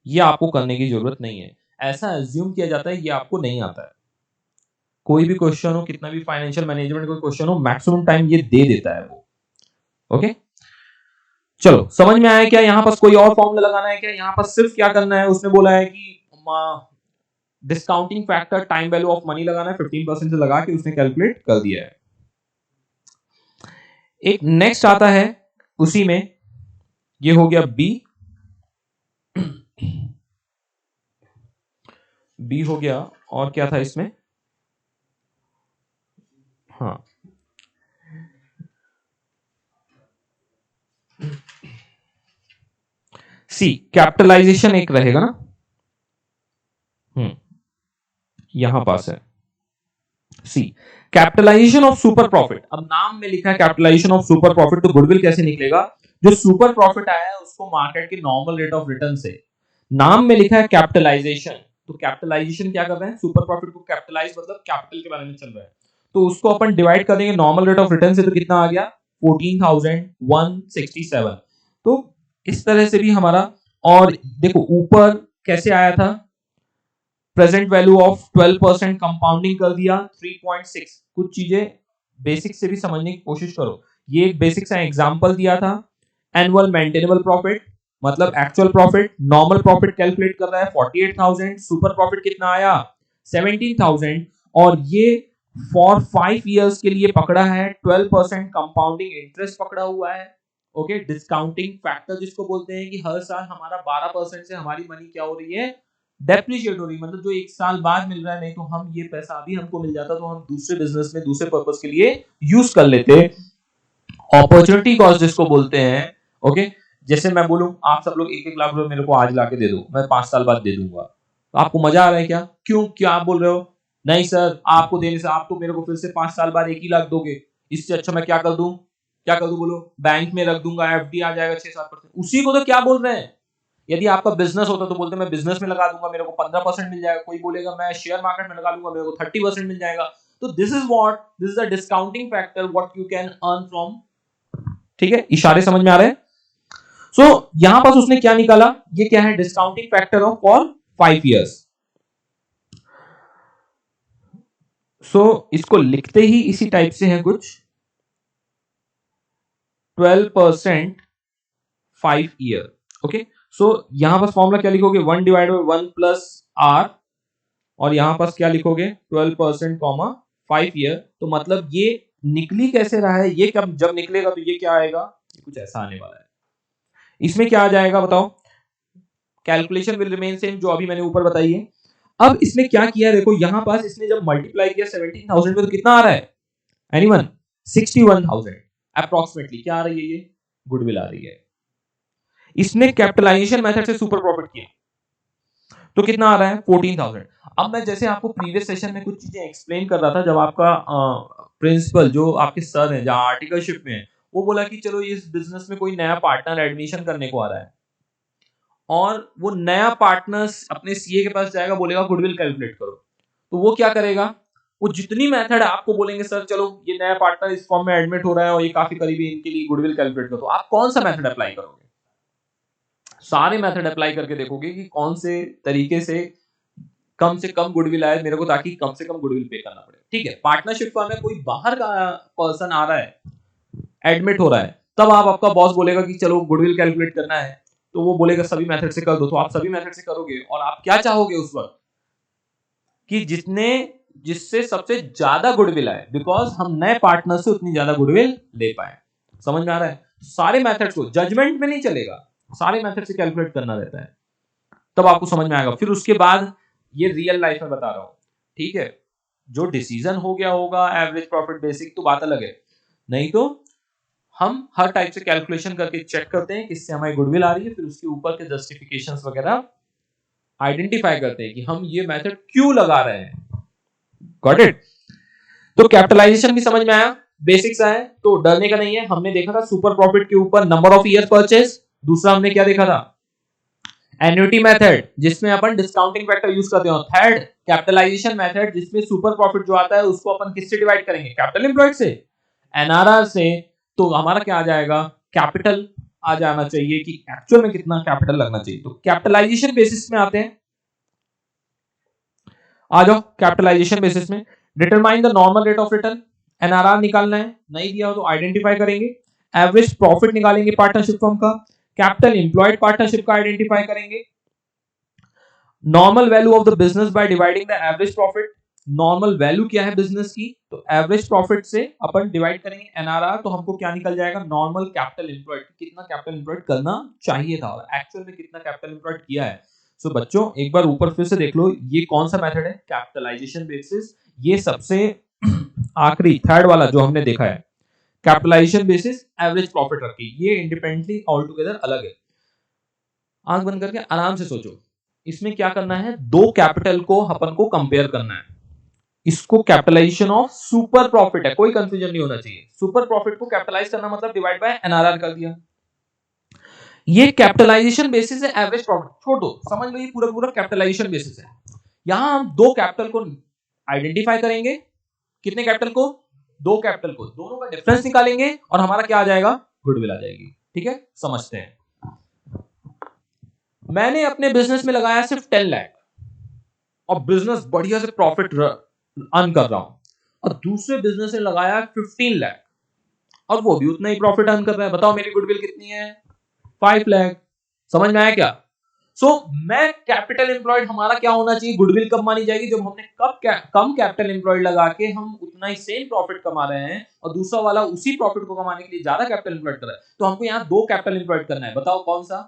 Speaker 1: ये आपको करने की जरूरत नहीं है। ऐसा एज्यूम किया जाता है ये आपको नहीं आता है। कोई भी क्वेश्चन हो, कितना भी फाइनेंशियल मैनेजमेंट कोई क्वेश्चन हो, मैक्सिमम टाइम ये दे देता है वो। ओके, चलो समझ में आया क्या, यहाँ पास कोई और फॉर्मूला लगाना है क्या, यहाँ पास सिर्फ क्या करना है, उसने बोला है कि discounting factor time value of money लगाना है, 15% से लगा के उसने कैलकुलेट कर दिया है। एक नेक्स्ट आता है उसी में, ये हो गया बी, बी हो गया, और क्या था इसमें, हाँ सी, कैपिटलाइजेशन एक रहेगा ना, यहां पास है सी, कैपिटलाइजेशन ऑफ सुपर प्रॉफिट। अब नाम में लिखा है कैपिटलाइजेशन ऑफ सुपर प्रॉफिट, तो गुडविल कैसे निकलेगा, जो सुपर प्रॉफिट आया है उसको मार्केट के नॉर्मल रेट ऑफ रिटर्न से, नाम में लिखा है कैपिटलाइजेशन, तो कैपिटलाइजेशन क्या कर रहे हैं, सुपर प्रॉफिट को कैपिटलाइज मतलब कैपिटल के बारे में चल रहा है, तो उसको अपन डिवाइड कर देंगे नॉर्मल रेट ऑफ रिटर्न से, तो कितना आ गया, 14,167। तो इस तरह से भी हमारा, और देखो ऊपर कैसे आया था, प्रेजेंट वैल्यू ऑफ 12% कंपाउंडिंग कर दिया 3.6। कुछ चीजें बेसिक से भी समझने की कोशिश करो, ये एक बेसिक सा एग्जांपल दिया था। एनुअल मेंटेनेबल प्रॉफिट मतलब actual profit, normal profit calculate कर रहा है 48,000, सुपर प्रॉफिट कितना आया 17,000, और ये फॉर 5 इयर्स के लिए पकड़ा है, 12% कंपाउंडिंग इंटरेस्ट पकड़ा हुआ है। ओके, डिस्काउंटिंग फैक्टर जिसको बोलते हैं कि हर साल हमारा 12% से हमारी मनी क्या हो रही है, डेप्रिशिएट हो रही है, मतलब जो एक साल बाद मिल रहा है, नहीं तो हम ये पैसा अभी हमको मिल जाता तो हम दूसरे बिजनेस में दूसरे पर्पस के लिए यूज कर लेते, अपॉर्चुनिटी कॉस्ट जिसको बोलते हैं। ओके, जैसे मैं बोलूं आप सब लोग 1-1 लाख रुपए मेरे को आज लाके दे दो, मैं 5 साल बाद दे दूंगा, तो आपको मजा आ रहा है क्या, क्यों, क्या आप बोल रहे हो, नहीं सर आपको देने से आप तो मेरे को फिर से 5 साल बाद 1 ही लाख दोगे, इससे अच्छा मैं क्या कर दूं, क्या कर दूं बोलो, बैंक में रख दूंगा, एफडी आ जाएगा 6-7%, उसी को तो क्या बोल रहे हैं। यदि आपका बिजनेस होता तो बोलते मैं बिजनेस में लगा दूंगा, मेरे को 15% मिल जाएगा, कोई बोलेगा मैं शेयर मार्केट में लगा दूंगा, मेरे को 30% मिल जाएगा। तो this is the discounting factor what you can earn from. ठीक है, इशारे समझ में आ रहे हैं। सो यहां पास उसने क्या निकाला, ये क्या है, discounting factor of for 5 years. So इसको लिखते ही इसी टाइप से है कुछ 12% 5 ईयर। ओके, सो यहां पर फॉर्मूला क्या लिखोगे 1 डिवाइड बाई 1 प्लस आर, और यहां पर क्या लिखोगे 12% कॉमा 5 ईयर। तो मतलब ये निकली कैसे रहा है, ये कब जब निकलेगा तो ये क्या आएगा, ये कुछ ऐसा आने वाला है। इसमें क्या आ जाएगा बताओ, कैलकुलेशन विल रिमेन सेम जो अभी मैंने ऊपर बताई है। अब इसने क्या किया देखो, यहां पास इसने जब मल्टीप्लाई किया 17,000 में तो कितना आ रहा है एनीवन 61,000 अप्रोक्सीमेटली क्या आ रही है, ये गुडविल आ रही है। इसने कैपिटलाइजेशन मेथड से सुपर प्रॉफिट किया तो कितना आ रहा है 14,000। अब मैं जैसे आपको प्रीवियस सेशन में कुछ चीजें एक्सप्लेन कर रहा था, जब आपका प्रिंसिपल जो आपके सर हैं जहां आर्टिकलशिप में है, वो बोला कि चलो इस बिजनेस में कोई नया पार्टनर एडमिशन करने को आ रहा है, और वो नया पार्टनर्स अपने सीए के पास जाएगा, बोलेगा गुडविल कैलकुलेट करो। तो वो क्या करेगा, वो जितनी मेथड आपको बोलेंगे सर चलो ये नया पार्टनर इस फॉर्म में एडमिट हो रहा है और ये काफी करीबी, इनके लिए गुडविल कैलकुलेट करो, तो आप कौन सा मेथड अप्लाई करोगे, सारे मेथड अप्लाई करके देखोगे कि कौन से तरीके से कम गुडविल आए मेरे को, ताकि कम से कम गुडविल पे करना पड़े। ठीक है, पार्टनरशिप फॉर्म में कोई बाहर का पर्सन आ रहा है एडमिट हो रहा है, तब आप आपका बॉस बोलेगा कि चलो गुडविल कैलकुलेट करना है, तो वो बोलेगा सभी मेथड से कर दो, तो आप सभी मेथड से करोगे, और आप क्या चाहोगे उस वक्त कि जिससे सबसे ज्यादा गुडविल आए, बिकॉज हम नए पार्टनर से उतनी ज्यादा गुडविल ले पाए। समझ में आ रहा है, सारे मेथड्स को जजमेंट में नहीं चलेगा, सारे मेथड से कैलकुलेट करना रहता है, तब आपको समझ में आएगा। फिर उसके बाद ये रियल लाइफ में बता रहा हूं, ठीक है, जो डिसीजन हो गया होगा एवरेज प्रॉफिट बेसिक तो बात अलग है, नहीं तो हम हर टाइप से कैलकुलेशन करके चेक करते हैं किससे हमारी गुडविल आ रही है, फिर उसके ऊपर के जस्टिफिकेशंस वगैरह आइडेंटिफाई करते हैं कि हम ये मेथड क्यों लगा रहे हैं। Got it. तो कैपिटलाइजेशन भी समझ में आया, बेसिक्स आए, तो डरने का नहीं है। हमने देखा था सुपर प्रॉफिट के ऊपर नंबर ऑफ ईयर परचेज, दूसरा हमने क्या देखा था एन्युटी मेथड जिसमें अपन डिस्काउंटिंग फैक्टर यूज करते हो, थर्ड कैपिटलाइजेशन मेथड जिसमें सुपर प्रॉफिट जो आता है उसको अपन किससे डिवाइड करेंगे, कैपिटल एम्प्लॉयड से, एनआरआर से। तो हमारा क्या आ जाएगा, कैपिटल आ जाना चाहिए कि एक्चुअल में कितना कैपिटल लगना चाहिए। तो कैपिटलाइजेशन बेसिस में आते हैं, आ जाओ कैपिटलाइजेशन बेसिस में। Determine the normal rate of return, NRR निकालना है, नहीं दिया हो तो आइडेंटिफाई करेंगे। एवरेज प्रॉफिट निकालेंगे पार्टनरशिप फर्म का, कैपिटल एम्प्लॉयड पार्टनरशिप का आइडेंटिफाई करेंगे। Normal value of the business by dividing the average profit, normal value क्या है बिजनेस की, तो एवरेज प्रॉफिट से अपन डिवाइड करेंगे एनआरआर, तो हमको क्या निकल जाएगा नॉर्मल कैपिटल एम्प्लॉयड, कितना कैपिटल एम्प्लॉयड करना चाहिए था और एक्चुअल में कितना कैपिटल एम्प्लॉयड किया है। सो बच्चों एक बार ऊपर फिर से देख लो, ये कौन सा मेथड है कैपिटलाइजेशन बेसिस, ये सबसे आखिरी थर्ड वाला जो हमने देखा है कैपिटलाइजेशन बेसिस एवरेज प्रॉफिट रख के, ये इंडिपेंडेंटली ऑल टुगेदर अलग है। आंख बंद करके आराम से सोचो, इसमें क्या करना है, दो कैपिटल को अपन को कंपेयर करना है। इसको कैपिटलाइजेशन ऑफ सुपर प्रॉफिट है, कोई कंफ्यूजन नहीं होना चाहिए। सुपर प्रॉफिट को कैपिटलाइज करना मतलब डिवाइड बाय एनआरआर कर दिया। ये कैपिटलाइजेशन बेसिस है, एवरेज प्रॉफिट छोड़ दो, समझ लो ये पूरा पूरा कैपिटलाइजेशन बेसिस है। यहां हम दो कैपिटल को आइडेंटिफाई करेंगे, कितने कैपिटल को, दो कैपिटल को, दोनों का डिफरेंस निकालेंगे और हमारा क्या आ जाएगा, गुडविल आ जाएगी। ठीक है, समझते हैं। मैंने अपने बिजनेस में लगाया सिर्फ 10 लाख और बिजनेस बढ़िया से प्रॉफिट अर्न कर रहा हूं, और दूसरे बिजनेस ने लगाया 15 लाख और वो भी उतना ही प्रॉफिट अर्न कर रहा है, बताओ मेरी गुडविल कितनी है, 5 लाख। समझ में आया क्या? मैं कैपिटल एम्प्लॉयड हमारा क्या होना चाहिए, गुडविल कब मानी जाएगी, जब हमने कम कैपिटल एम्प्लॉयड लगा के हम उतना ही सेम प्रॉफिट कमा रहे हैं और दूसरा वाला उसी प्रॉफिट को कमाने के लिए ज्यादा कैपिटल एम्प्लॉयड कर रहा है। तो हमको यहाँ दो कैपिटल एम्प्लॉयड करना है, बताओ कौन सा।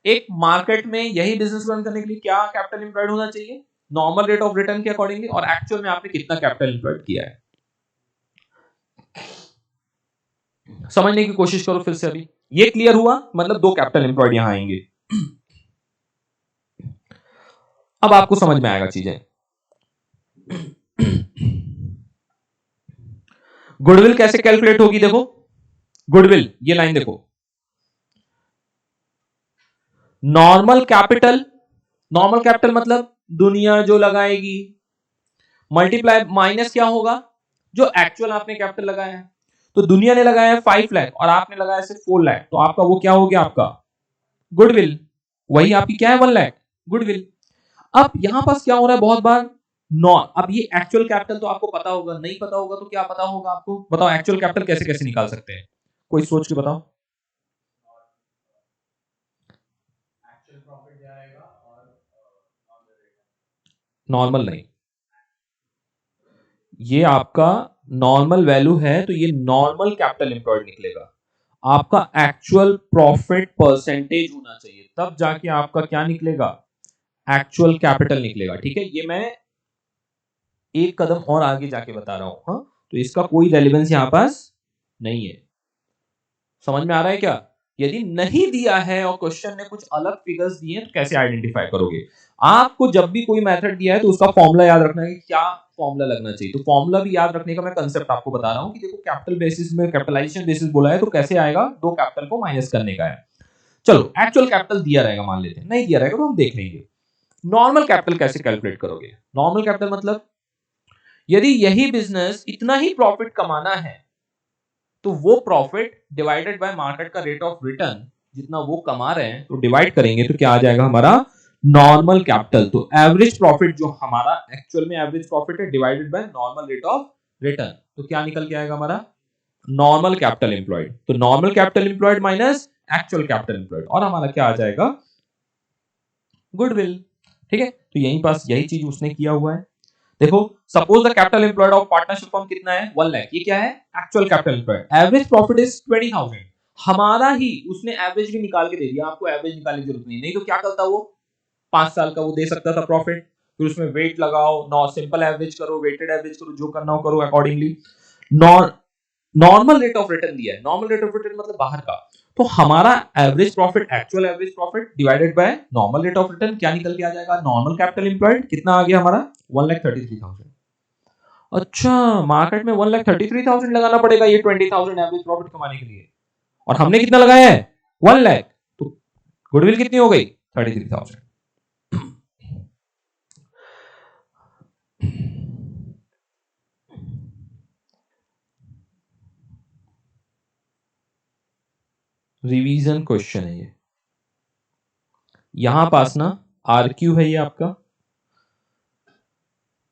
Speaker 1: एक मार्केट में यही बिजनेस रन करने के लिए क्या कैपिटल एम्प्लॉयड होना चाहिए, नॉर्मल रेट ऑफ रिटर्न के अकॉर्डिंगली, और एक्चुअल में आपने कितना कैपिटल एम्प्लॉयड किया है। समझने की कोशिश करो फिर से। अभी ये क्लियर हुआ, मतलब दो कैपिटल एम्प्लॉयड यहां आएंगे। अब आपको समझ में आएगा चीजें। गुडविल कैसे कैलकुलेट होगी, देखो गुडविल, ये लाइन देखो, नॉर्मल कैपिटल, नॉर्मल कैपिटल मतलब दुनिया जो लगाएगी, मल्टीप्लाई माइनस क्या होगा, जो एक्चुअल आपने कैपिटल लगाया है। तो दुनिया ने लगाया 5 लाख और आपने लगाया सिर्फ 4 लाख, तो आपका वो क्या हो गया, आपका गुडविल, वही आपकी क्या है 1 लाख गुडविल। अब यहां पास क्या हो रहा है, बहुत बार अब ये एक्चुअल कैपिटल तो आपको पता होगा, नहीं पता होगा तो क्या पता होगा आपको, बताओ एक्चुअल कैपिटल कैसे कैसे निकाल सकते हैं, कोई सोच के बताओ। नॉर्मल नहीं, ये आपका नॉर्मल वैल्यू है तो ये नॉर्मल कैपिटल एम्प्लॉयड निकलेगा। आपका एक्चुअल प्रॉफिट परसेंटेज होना चाहिए, तब जाके आपका क्या निकलेगा, एक्चुअल कैपिटल निकलेगा। ठीक है, ये मैं एक कदम और आगे जाके बता रहा हूं, हाँ, तो इसका कोई रेलेवेंस यहां पास नहीं है। समझ में आ रहा है क्या? यदि नहीं दिया है और क्वेश्चन ने कुछ अलग फिगर्स दिए तो कैसे आइडेंटिफाई करोगे? आपको जब भी कोई मेथड दिया है तो उसका फॉर्मूला याद रखना है कि क्या फॉर्मूला लगना चाहिए। तो फॉर्मूला भी याद रखने का मैं कंसेप्ट आपको बता रहा हूं कि देखो कैपिटल बेसिस में कैपिटलाइजेशन बेसिस बोला है तो कैसे आएगा, दो कैपिटल को माइनस करने का है। चलो एक्चुअल कैपिटल दिया रहेगा, मान लेते हैं नहीं दिया रहेगा तो हम देख लेंगे। नॉर्मल कैपिटल कैसे कैलकुलेट करोगे? नॉर्मल कैपिटल मतलब यदि यही बिजनेस इतना ही प्रॉफिट कमाना है तो वो प्रॉफिट डिवाइडेड बाय मार्केट का रेट ऑफ रिटर्न, जितना वो कमा रहे हैं तो डिवाइड करेंगे तो क्या आ जाएगा हमारा नॉर्मल कैपिटल। तो एवरेज प्रॉफिट जो हमारा एक्चुअल में एवरेज प्रॉफिट है divided by normal rate of return, तो क्या निकल के आएगा हमारा नॉर्मल कैपिटल एम्प्लॉयड। तो normal capital employed minus actual capital employed, और हमारा क्या आ जाएगा, गुडविल। ठीक है, तो यहीं पास यही चीज उसने किया हुआ है। देखो suppose the capital employed of partnership firm कितना है, 1 लाख। ये क्या है, actual capital employed. Average profit is 20,000। हमारा ही उसने एवरेज भी निकाल के दे दिया, आपको एवरेज निकालने की जरूरत नहीं तो क्या करता वो 5 साल का वो दे सकता था प्रॉफिट, फिर उसमें वेट लगाओ, नॉ सिंपल एवरेज करो, वेटेड एवरेज करो, जो करना हो करो accordingly. Normal rate of return दिया है, नॉर्मल रेट ऑफ रिटर्न मतलब बाहर का। तो हमारा average profit, actual average profit divided by normal rate of return क्या निकल के आ जाएगा, नॉर्मल कैपिटल एम्प्लॉयड कितना आ गया हमारा 1,33,000। अच्छा, मार्केट में 1,33,000 लगाना पड़ेगा ये 20,000 एवरेज प्रॉफिट कमाने के लिए, और हमने कितना लगाया है 1 लाख, तो गुडविल कितनी हो गई 33,000। रिवीजन क्वेश्चन है ये, यहां पास ना आरक्यू है ये आपका।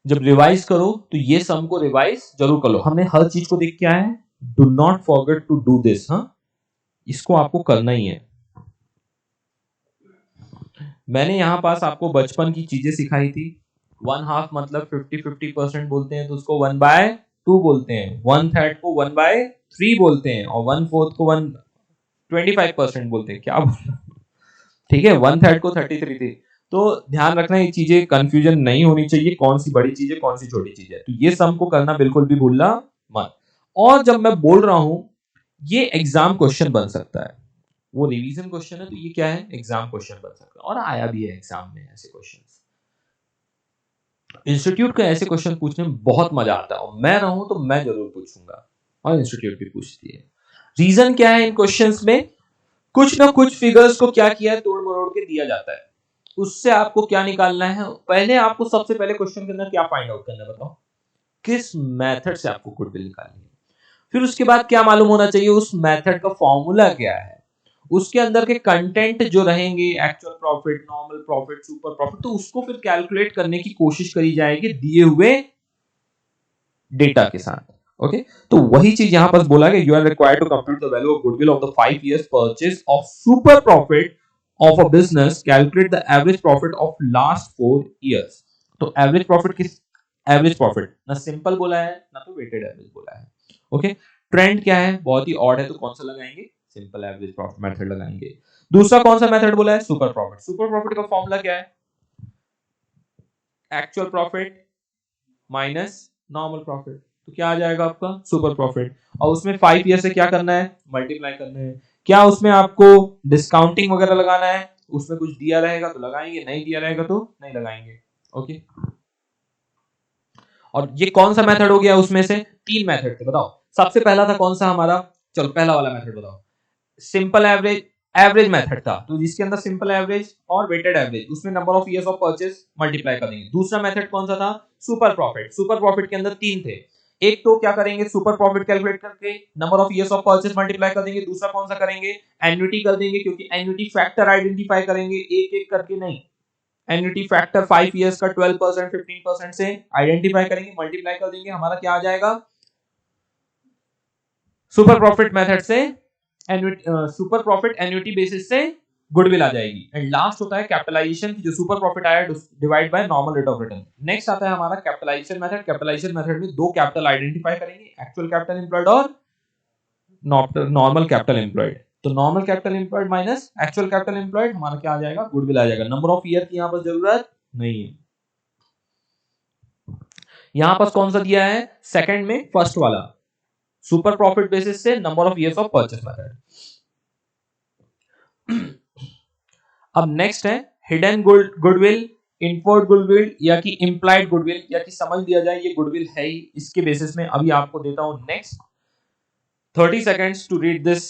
Speaker 1: जब रिवाइज करो तो ये सम को रिवाइज जरूर कर लो। हमने हर चीज को देख के आए हैं, do not forget to do this. हाँ, इसको आपको करना ही है। मैंने यहां पास आपको बचपन की चीजें सिखाई थी। 1/2 मतलब 50-50% बोलते हैं तो उसको 1/2 बोलते हैं, 1/3 को 1/3 बोलते हैं, और 1/4 को 25% बोलते हैं। क्या बोल, ठीक है, 1/3 को 33 थी। तो ध्यान रखना ये चीजें कंफ्यूजन नहीं होनी चाहिए, कौन सी बड़ी चीज है कौन सी छोटी चीज है। तो ये सम को करना बिल्कुल भी भूलना मत। और जब मैं बोल रहा हूं ये एग्जाम क्वेश्चन बन सकता है, वो रिवीजन क्वेश्चन है तो ये क्या है, एग्जाम क्वेश्चन बन सकता है, और आया भी है एग्जाम में ऐसे क्वेश्चन। इंस्टीट्यूट के ऐसे क्वेश्चन पूछने में बहुत मजा आता है, और मैं रहूं तो मैं जरूर पूछूंगा, और इंस्टीट्यूट भी पूछती है। रीजन क्या है इन क्वेश्चंस में, कुछ ना कुछ फिगर्स को क्या किया है तोड़ मरोड़ के दिया जाता है, उससे आपको क्या निकालना है। पहले आपको सबसे पहले क्वेश्चन के अंदर क्या फाइंड आउट करना है, बताओ किस मेथड से आपको गुडविल निकालनी है। फिर उसके बाद क्या मालूम होना चाहिए, उस मेथड का फॉर्मूला क्या है, उसके अंदर के कंटेंट जो रहेंगे, actual profit, normal profit, super profit, तो उसको फिर कैलकुलेट करने की कोशिश करी जाएगी दिए हुए डेटा के साथ। ओके, तो वही चीज यहां पर बोला गया, you are required to compute the value of goodwill of the 5 years purchase of super profit of a business, calculate the average profit of last 4 years. तो एवरेज प्रॉफिट किस, एवरेज प्रॉफिट ना सिंपल बोला है ना तो वेटेड एवरेज बोला है। ओके, ट्रेंड क्या है, बहुत ही ऑड है तो कौन सा लगाएंगे, सिंपल एवरेज प्रॉफिट मेथड लगाएंगे। दूसरा कौन सा मेथड बोला है, सुपर प्रॉफिट। सुपर प्रॉफिट का फॉर्मूला क्या है, actual profit minus normal profit, तो क्या आ जाएगा आपका सुपर प्रॉफिट। और उसमें 5 ईयर से क्या करना है, मल्टीप्लाई करना है। क्या उसमें आपको डिस्काउंटिंग वगैरह लगाना है, उसमें कुछ दिया रहेगा तो लगाएंगे, नहीं दिया रहेगा तो नहीं लगाएंगे। ओके, और ये कौन सा मेथड हो गया, उसमें से 3 मेथड थे, बताओ सबसे पहला था कौन सा हमारा, चलो पहला वाला मेथड बताओ, सिंपल एवरेज, एवरेज मेथड था, तो जिसके अंदर सिंपल एवरेज और वेटेड एवरेज, उसमें number of years of purchase multiply कर देंगे। दूसरा मेथड कौन सा था, सुपर प्रॉफिट। सुपर प्रॉफिट के अंदर 3 थे, एक तो क्या करेंगे, सुपर प्रॉफिट कैलकुलेट करके number of years of purchase multiply कर देंगे। दूसरा कौन सा करेंगे, एन्युटी कर देंगे, क्योंकि एन्युटी फैक्टर आइडेंटिफाई करेंगे एक एक करके नहीं, एन्युटी फैक्टर 5 इयर्स का 12% 15% से आइडेंटिफाई करेंगे, मल्टीप्लाई कर देंगे, हमारा क्या आ जाएगा, सुपर प्रॉफिट मेथड से सुपर प्रॉफिट एन्युटी बेसिस से गुडविल आ जाएगी। एंड लास्ट होता है कैपिटलाइजेशन, जो सुपर प्रॉफिट आया divide by normal rate of return. Next आता है हमारा कैपिटलाइजेशन मेथड। कैपिटलाइजेशन मेथड में दो कैपिटल आइडेंटिफाई करेंगे, एक्चुअल कैपिटल एम्प्लॉयड और नॉर्मल कैपिटल एम्प्लॉयड। तो normal capital employed minus actual capital employed हमारा क्या आ जाएगा, गुडविल आ जाएगा। नंबर ऑफ ईयर की यहां पर जरूरत नहीं है। यहां पर कौन सा दिया है, सेकंड में फर्स्ट वाला, सुपर प्रॉफिट बेसिस से number of years of purchase method. अब नेक्स्ट है हिडन गुडविल, इनफोर्ड गुडविल या कि इंप्लाइड गुडविल, या कि समझ लिया जाए ये गुडविल है ही, इसके बेसिस में अभी आपको देता हूं next 30 seconds to read this.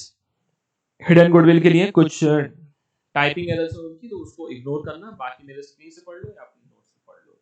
Speaker 1: Hidden goodwill के लिए कुछ टाइपिंग एरर्स होगी तो उसको इग्नोर करना, बाकी मेरे स्क्रीन से पढ़ लो या अपने नोट से पढ़ लो।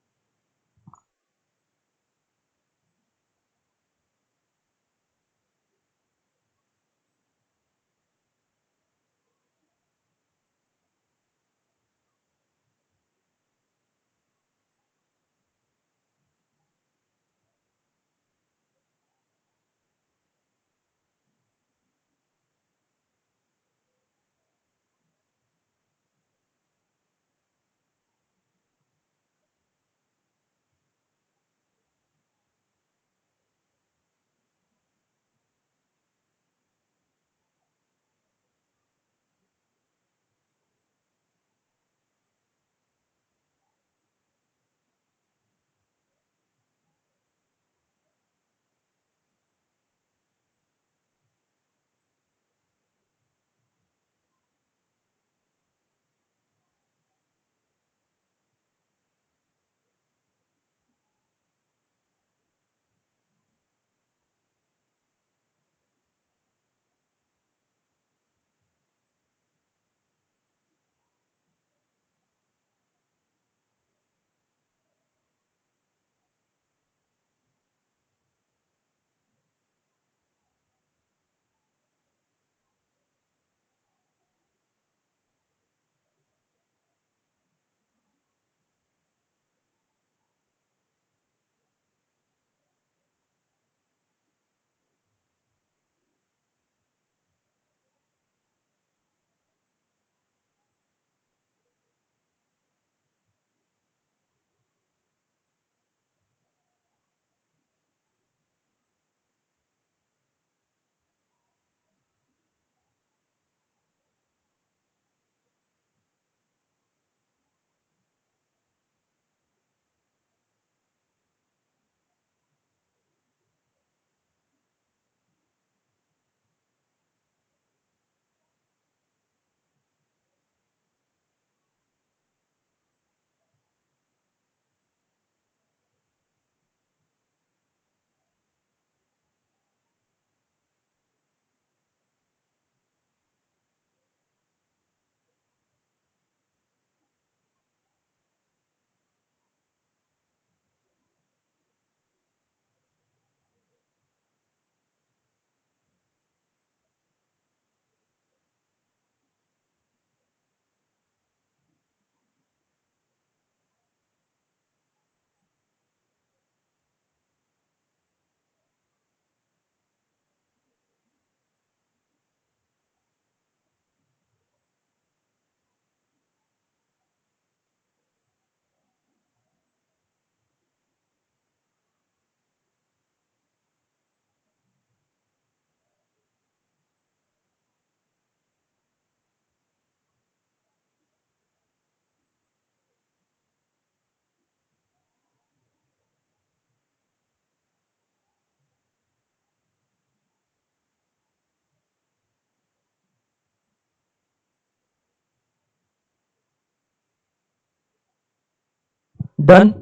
Speaker 1: डन।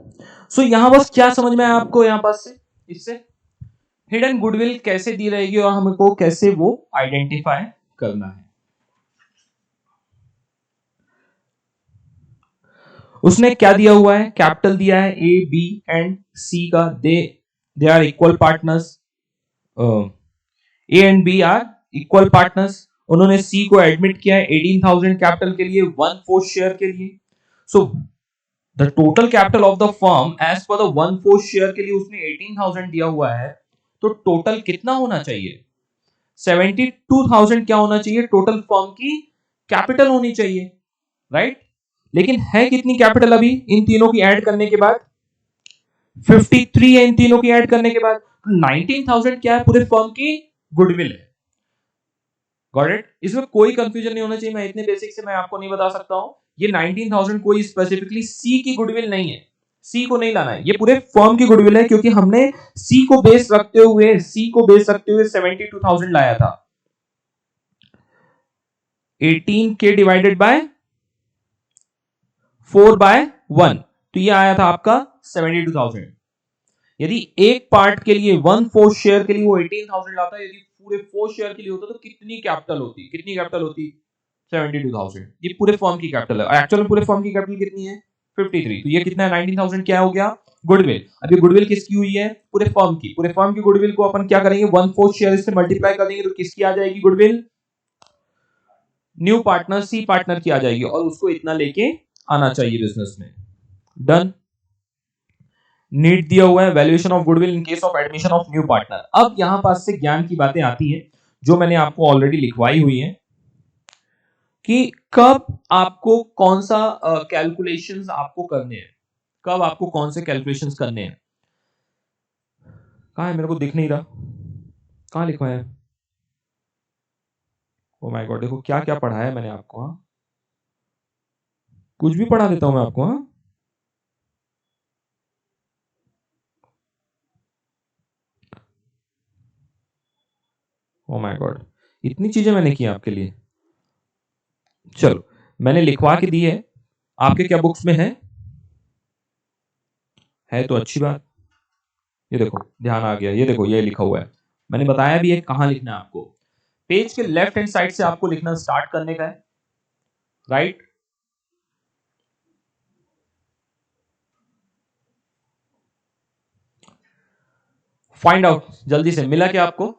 Speaker 1: सो यहां बस क्या समझ में आया आपको, यहां पास से इससे हिडन गुडविल कैसे दी रहेगी और हमको कैसे वो आइडेंटिफाई करना है। उसने क्या दिया हुआ है, कैपिटल दिया है ए बी एंड सी का, they are equal partners, A and B are equal partners. उन्होंने सी को एडमिट किया है 18,000 कैपिटल के लिए, 1/4 शेयर के लिए। So the total capital of the firm as per the 1/4 share के लिए उसने 18,000 दिया हुआ है, तो टोटल कितना होना चाहिए? 72,000 क्या होना चाहिए? टोटल फर्म की कैपिटल होनी चाहिए, राइट? लेकिन है कितनी कैपिटल अभी इन तीनों की ऐड करने के बाद? 53 है इन तीनों की ऐड करने के बाद। 19,000 क्या है? पूरे फर्म की गुडविल है। Got it? इसमें कोई कंफ्यूजन नहीं होना चाहिए, मैं इतने बेसिक से मैं आपको नहीं बता सकता हूं। ये 19,000 कोई स्पेसिफिकली सी की गुडविल नहीं है, सी को नहीं लाना है, ये पूरे फर्म की गुडविल है, क्योंकि हमने सी को बेस रखते हुए 72,000 लाया था। 18 के डिवाइडेड बाय 4/1, तो ये आया था आपका 72,000। यदि एक पार्ट के लिए 1/4 शेयर के लिए वो 18,000 लाता, यदि पूरे 4 शेयर के लिए होता तो कितनी कैपिटल होती? 72,000। ये पूरे फर्म की कैपिटल है। एक्चुअल में पूरे फर्म की कैपिटल कितनी है? 53। तो ये कितना है? 19,000 क्या हो गया? गुडविल। अब ये गुडविल किसकी हुई है? पूरे फर्म की। पूरे फर्म की गुडविल को अपन क्या करेंगे? 1/4 शेयर से मल्टीप्लाई कर देंगे, तो किसकी आ जाएगी goodwill? New partner, C partner की आ जाएगी, और उसको इतना लेके आना चाहिए बिजनेस में। डन। नीड दिया हुआ है valuation of goodwill in case of admission of new partner. अब यहां पास से ज्ञान की बातें आती हैं जो मैंने आपको ऑलरेडी लिखवाई हुई हैं, कि कब आपको कौन सा कैलकुलेशंस आपको करने हैं, कब आपको कौन से कैलकुलेशंस करने हैं। कहां है? मेरे को दिख नहीं रहा, कहां लिखवाया है? ओ माय गॉड, देखो क्या क्या पढ़ाया है मैंने आपको। हाँ, कुछ भी पढ़ा देता हूं मैं आपको। हाँ, ओ माय गॉड, इतनी चीजें मैंने की आपके लिए। चलो, मैंने लिखवा के दी है। आपके क्या बुक्स में है तो अच्छी बात। ये देखो, ध्यान आ गया, ये देखो ये लिखा हुआ है। मैंने बताया भी है कहां लिखना है आपको। पेज के लेफ्ट हैंड साइड से आपको लिखना स्टार्ट करने का है, राइट? फाइंड आउट, जल्दी से। मिला क्या आपको?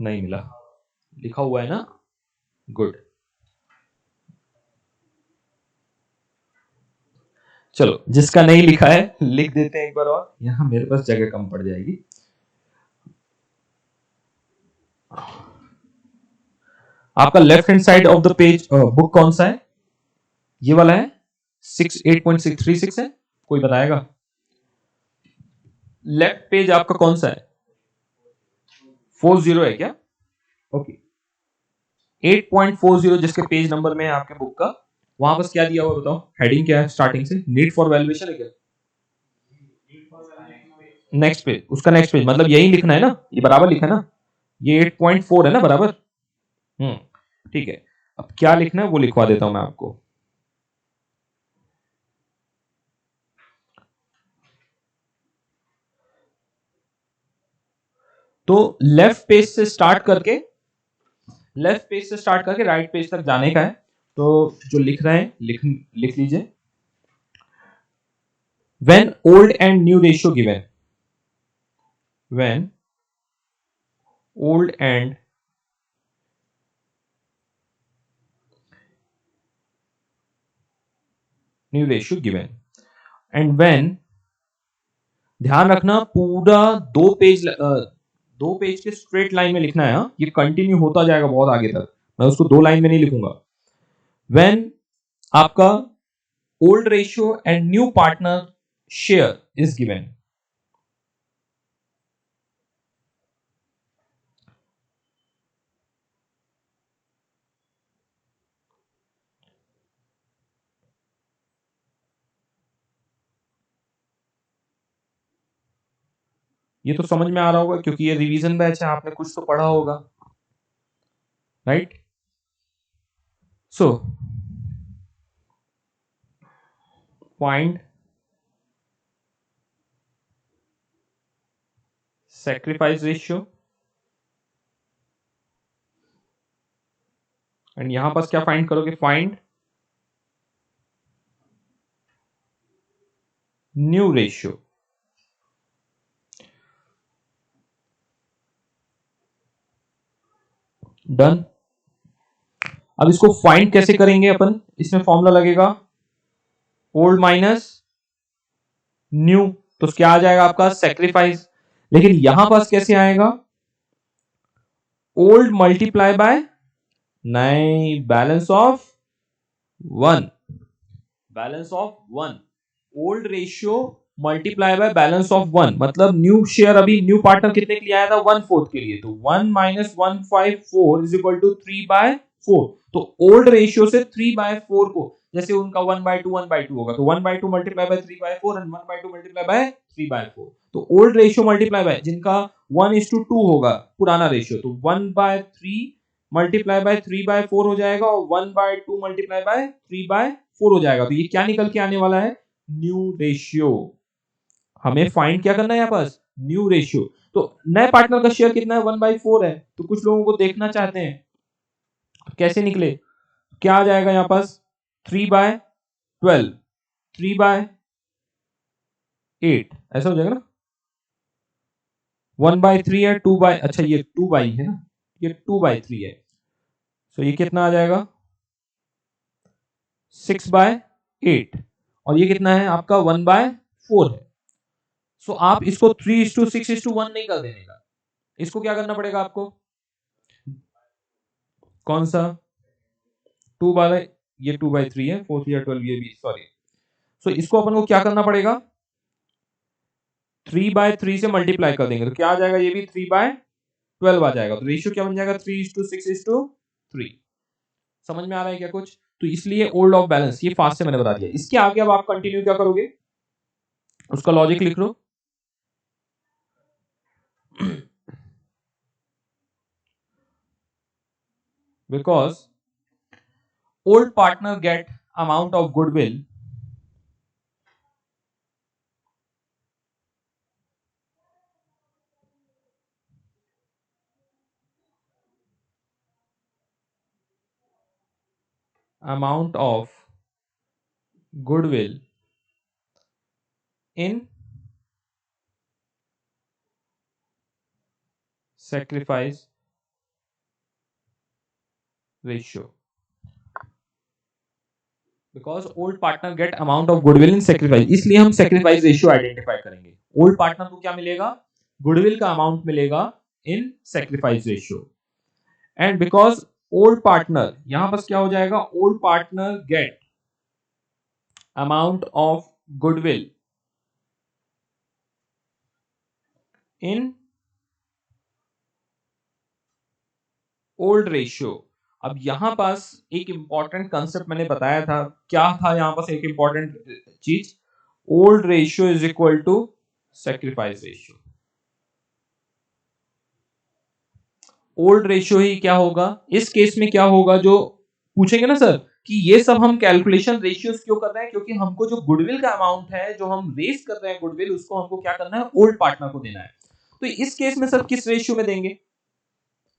Speaker 1: नहीं मिला, लिखा हुआ है ना? गुड। चलो, जिसका नहीं लिखा है लिख देते हैं एक बार और, यहां मेरे पास जगह कम पड़ जाएगी। आपका left hand side of the page book कौन सा है? ये वाला है? 8.636 है? कोई बताएगा? लेफ्ट पेज आपका कौन सा है? 40 है क्या? ओके, 8.40 जिसके पेज नंबर में है आपके बुक का, वहां पर क्या दिया हुआ बताओ? हेडिंग क्या है स्टार्टिंग से? नीड फॉर वैल्यूएशन है क्या? नेक्स्ट पेज, उसका नेक्स्ट पेज, मतलब यही लिखना है ना? ये बराबर लिखा है ना? ये 8.4 है ना बराबर? ठीक है। अब क्या लिखना है वो लिखवा देता हूं मैं आपको। तो लेफ्ट पेज से स्टार्ट करके राइट पेज तक जाने का है। तो जो लिख रहे हैं लिख लीजिए। When old and new ratio given, when old and new ratio given, and when, ध्यान रखना पूरा दो पेज के स्ट्रेट लाइन में लिखना है। ये कंटिन्यू होता जाएगा बहुत आगे तक, मैं उसको 2 लाइन में नहीं लिखूंगा। व्हेन आपका old ratio and new partner share is given, ये तो समझ में आ रहा होगा क्योंकि ये रिवीजन बैच है, आपने कुछ तो पढ़ा होगा, right? So find sacrifice ratio, and यहां पास क्या फाइंड करोगे? Find new ratio. डन। अब इसको फाइंड कैसे करेंगे अपन? इसमें फॉर्मूला लगेगा ओल्ड माइनस न्यू, तो क्या आ जाएगा आपका सेक्रीफाइस। लेकिन यहां पास कैसे आएगा, ओल्ड मल्टीप्लाई बाय, नहीं, balance of one, balance of one, old ratio multiply by balance of one, मतलब न्यू शेयर अभी न्यू पार्टनर कितने के लिए आया था, 1/4 के लिए, तो 1 माइनस 154 इज इक्वल टू 3/4। तो ओल्ड रेशियो से 3/4 को, जैसे उनका 1/2 होगा, तो 1/2 multiply by 3/4 and 1/2 multiply by 3/4, तो ओल्ड रेशियो मल्टीप्लाई बाय, जिनका 1:2 होगा पुराना रेशियो, तो 1/3 मल्टीप्लाई बाय 3/4 हो जाएगा और 1/2 मल्टीप्लाई बाय 3/4 हो जाएगा। तो ये क्या निकल के आने वाला है, न्यू रेशियो। हमें फाइंड क्या करना है यहाँ पास, न्यू रेशियो। तो नए पार्टनर का शेयर कितना है, 1/4 है, तो कुछ लोगों को देखना चाहते हैं कैसे निकले, क्या आ जाएगा यहाँ पास, 3/12, 3/8 ऐसा हो जाएगा ना, 1/3 है, 2 बाय, अच्छा ये 2 बाई है ना, ये 2/3 है, तो ये कितना आ जाएगा 6/8, और ये कितना है आपका 1/4 है। सो आप इसको 3:6:1 नहीं कर देने का, इसको क्या करना पड़ेगा आपको, कौन सा 2 बाय, ये 2/3 है, 4 3 12, ये भी सॉरी, सो इसको अपन को क्या करना पड़ेगा, 3/3 से मल्टीप्लाई कर देंगे, तो क्या आ जाएगा, ये भी 3/12 आ जाएगा, तो रेशियो क्या बन जाएगा 3:6:3। समझ में आ रहा है क्या कुछ, तो इसलिए ओल्ड ऑफ बैलेंस, ये फास्ट से मैंने बता दिया। इसके आगे अब आप कंटिन्यू क्या करोगे, उसका लॉजिक लिख लो। Because old partner get amount of goodwill amount of goodwill in sacrifice ratio, because old partner get amount of goodwill in sacrifice, इसलिए हम sacrifice ratio आइडेंटिफाई करेंगे। old partner को क्या मिलेगा, goodwill का amount मिलेगा in sacrifice ratio, and because old partner, यहां पर क्या हो जाएगा, old partner get amount of goodwill in old ratio. अब यहां पास एक इंपॉर्टेंट कंसेप्ट मैंने बताया था, क्या था यहां पास एक इंपॉर्टेंट चीज, old ratio is equal to sacrifice ratio. Old ratio ही क्या होगा इस केस में, क्या होगा, जो पूछेंगे ना सर कि ये सब हम कैलकुलेशन रेशियोज क्यों कर रहे हैं, क्योंकि हमको जो गुडविल का अमाउंट है जो हम रेस कर रहे हैं गुडविल, उसको हमको क्या करना है, ओल्ड पार्टनर को देना है। तो इस केस में सर किस रेशियो में देंगे,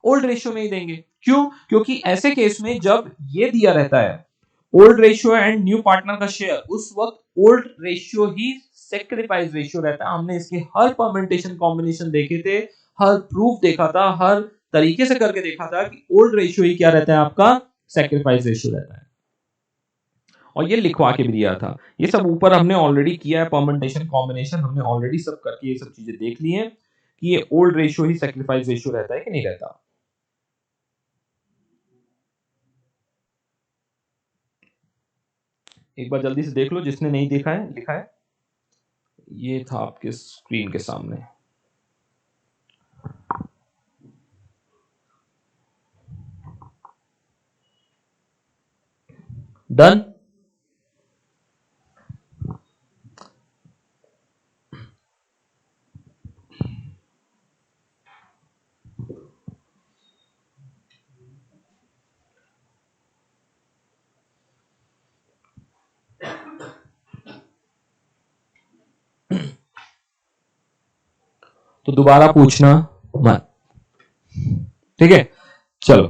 Speaker 1: ओल्ड रेशियो में ही देंगे। क्यों, क्योंकि ऐसे केस में जब ये दिया रहता है old ratio and new partner का शेयर, उस वक्त ओल्ड रेशियो ही सैक्रिफाइस रेशियो रहता है। हमने इसके हर परम्यूटेशन कॉम्बिनेशन देखे थे, हर प्रूफ देखा था, हर तरीके से करके देखा था कि ओल्ड रेशियो ही क्या रहता है आपका, सैक्रिफाइस रेशियो रहता है। और ये लिखवा के भी दिया था, ये सब ऊपर हमने ऑलरेडी किया है, परम्यूटेशन कॉम्बिनेशन हमने ऑलरेडी सब करके ये सब चीजें देख ली हैं कि ये ओल्ड रेशियो ही सैक्रिफाइस रेशियो रहता है कि नहीं रहता। एक बार जल्दी से देख लो, जिसने नहीं देखा है, लिखा है, ये था आपके स्क्रीन के सामने। डन। तो दोबारा पूछना मत, ठीक है। चलो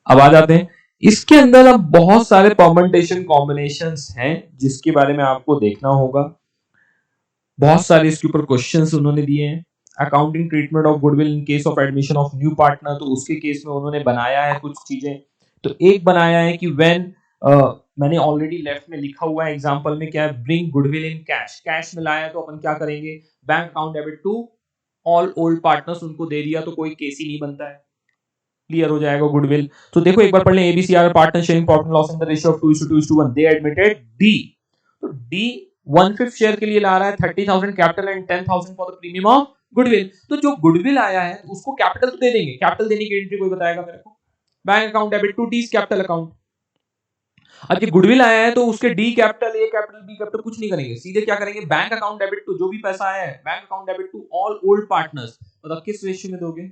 Speaker 1: अब आ जाते हैं, इसके अंदर अब बहुत सारे परम्यूटेशन कॉम्बिनेशंस हैं जिसके बारे में आपको देखना होगा। बहुत सारे इसके ऊपर क्वेश्चंस उन्होंने दिए हैं। Accounting treatment of goodwill in case of admission of new partner, तो उसके केस में उन्होंने बनाया है कुछ चीजें। तो एक बनाया है कि व्हेन मैंने ऑलरेडी लेफ्ट में लिखा हुआ है एग्जांपल में क्या है, bring goodwill in cash, cash में लाया तो अपन क्या करेंगे, bank account debit to all old partners, उनको दे दिया तो कोई केस ही नहीं बनता है, क्लियर हो जाएगा गुडविल। तो देखो एक बार पढ़ लें, A B C are partner sharing profit and loss in the ratio of 2:2:1, they admitted D, तो डी 1/5 शेयर के लिए ला रहा है 30,000 capital and 10,000 for the premium of goodwill. तो जो गुडविल आया है उसको कैपिटल तो दे देंगे, कैपिटल देने की एंट्री कोई बताएगा मेरे को, bank account debit to D capital account. अब ये गुडविल आया है तो उसके D capital, A capital, B capital कुछ नहीं करेंगे, सीधे क्या करेंगे, बैंक अकाउंट डेबिट टू, जो भी पैसा आया है bank account debit to all old partners. मतलब किस रेशियो में दोगे,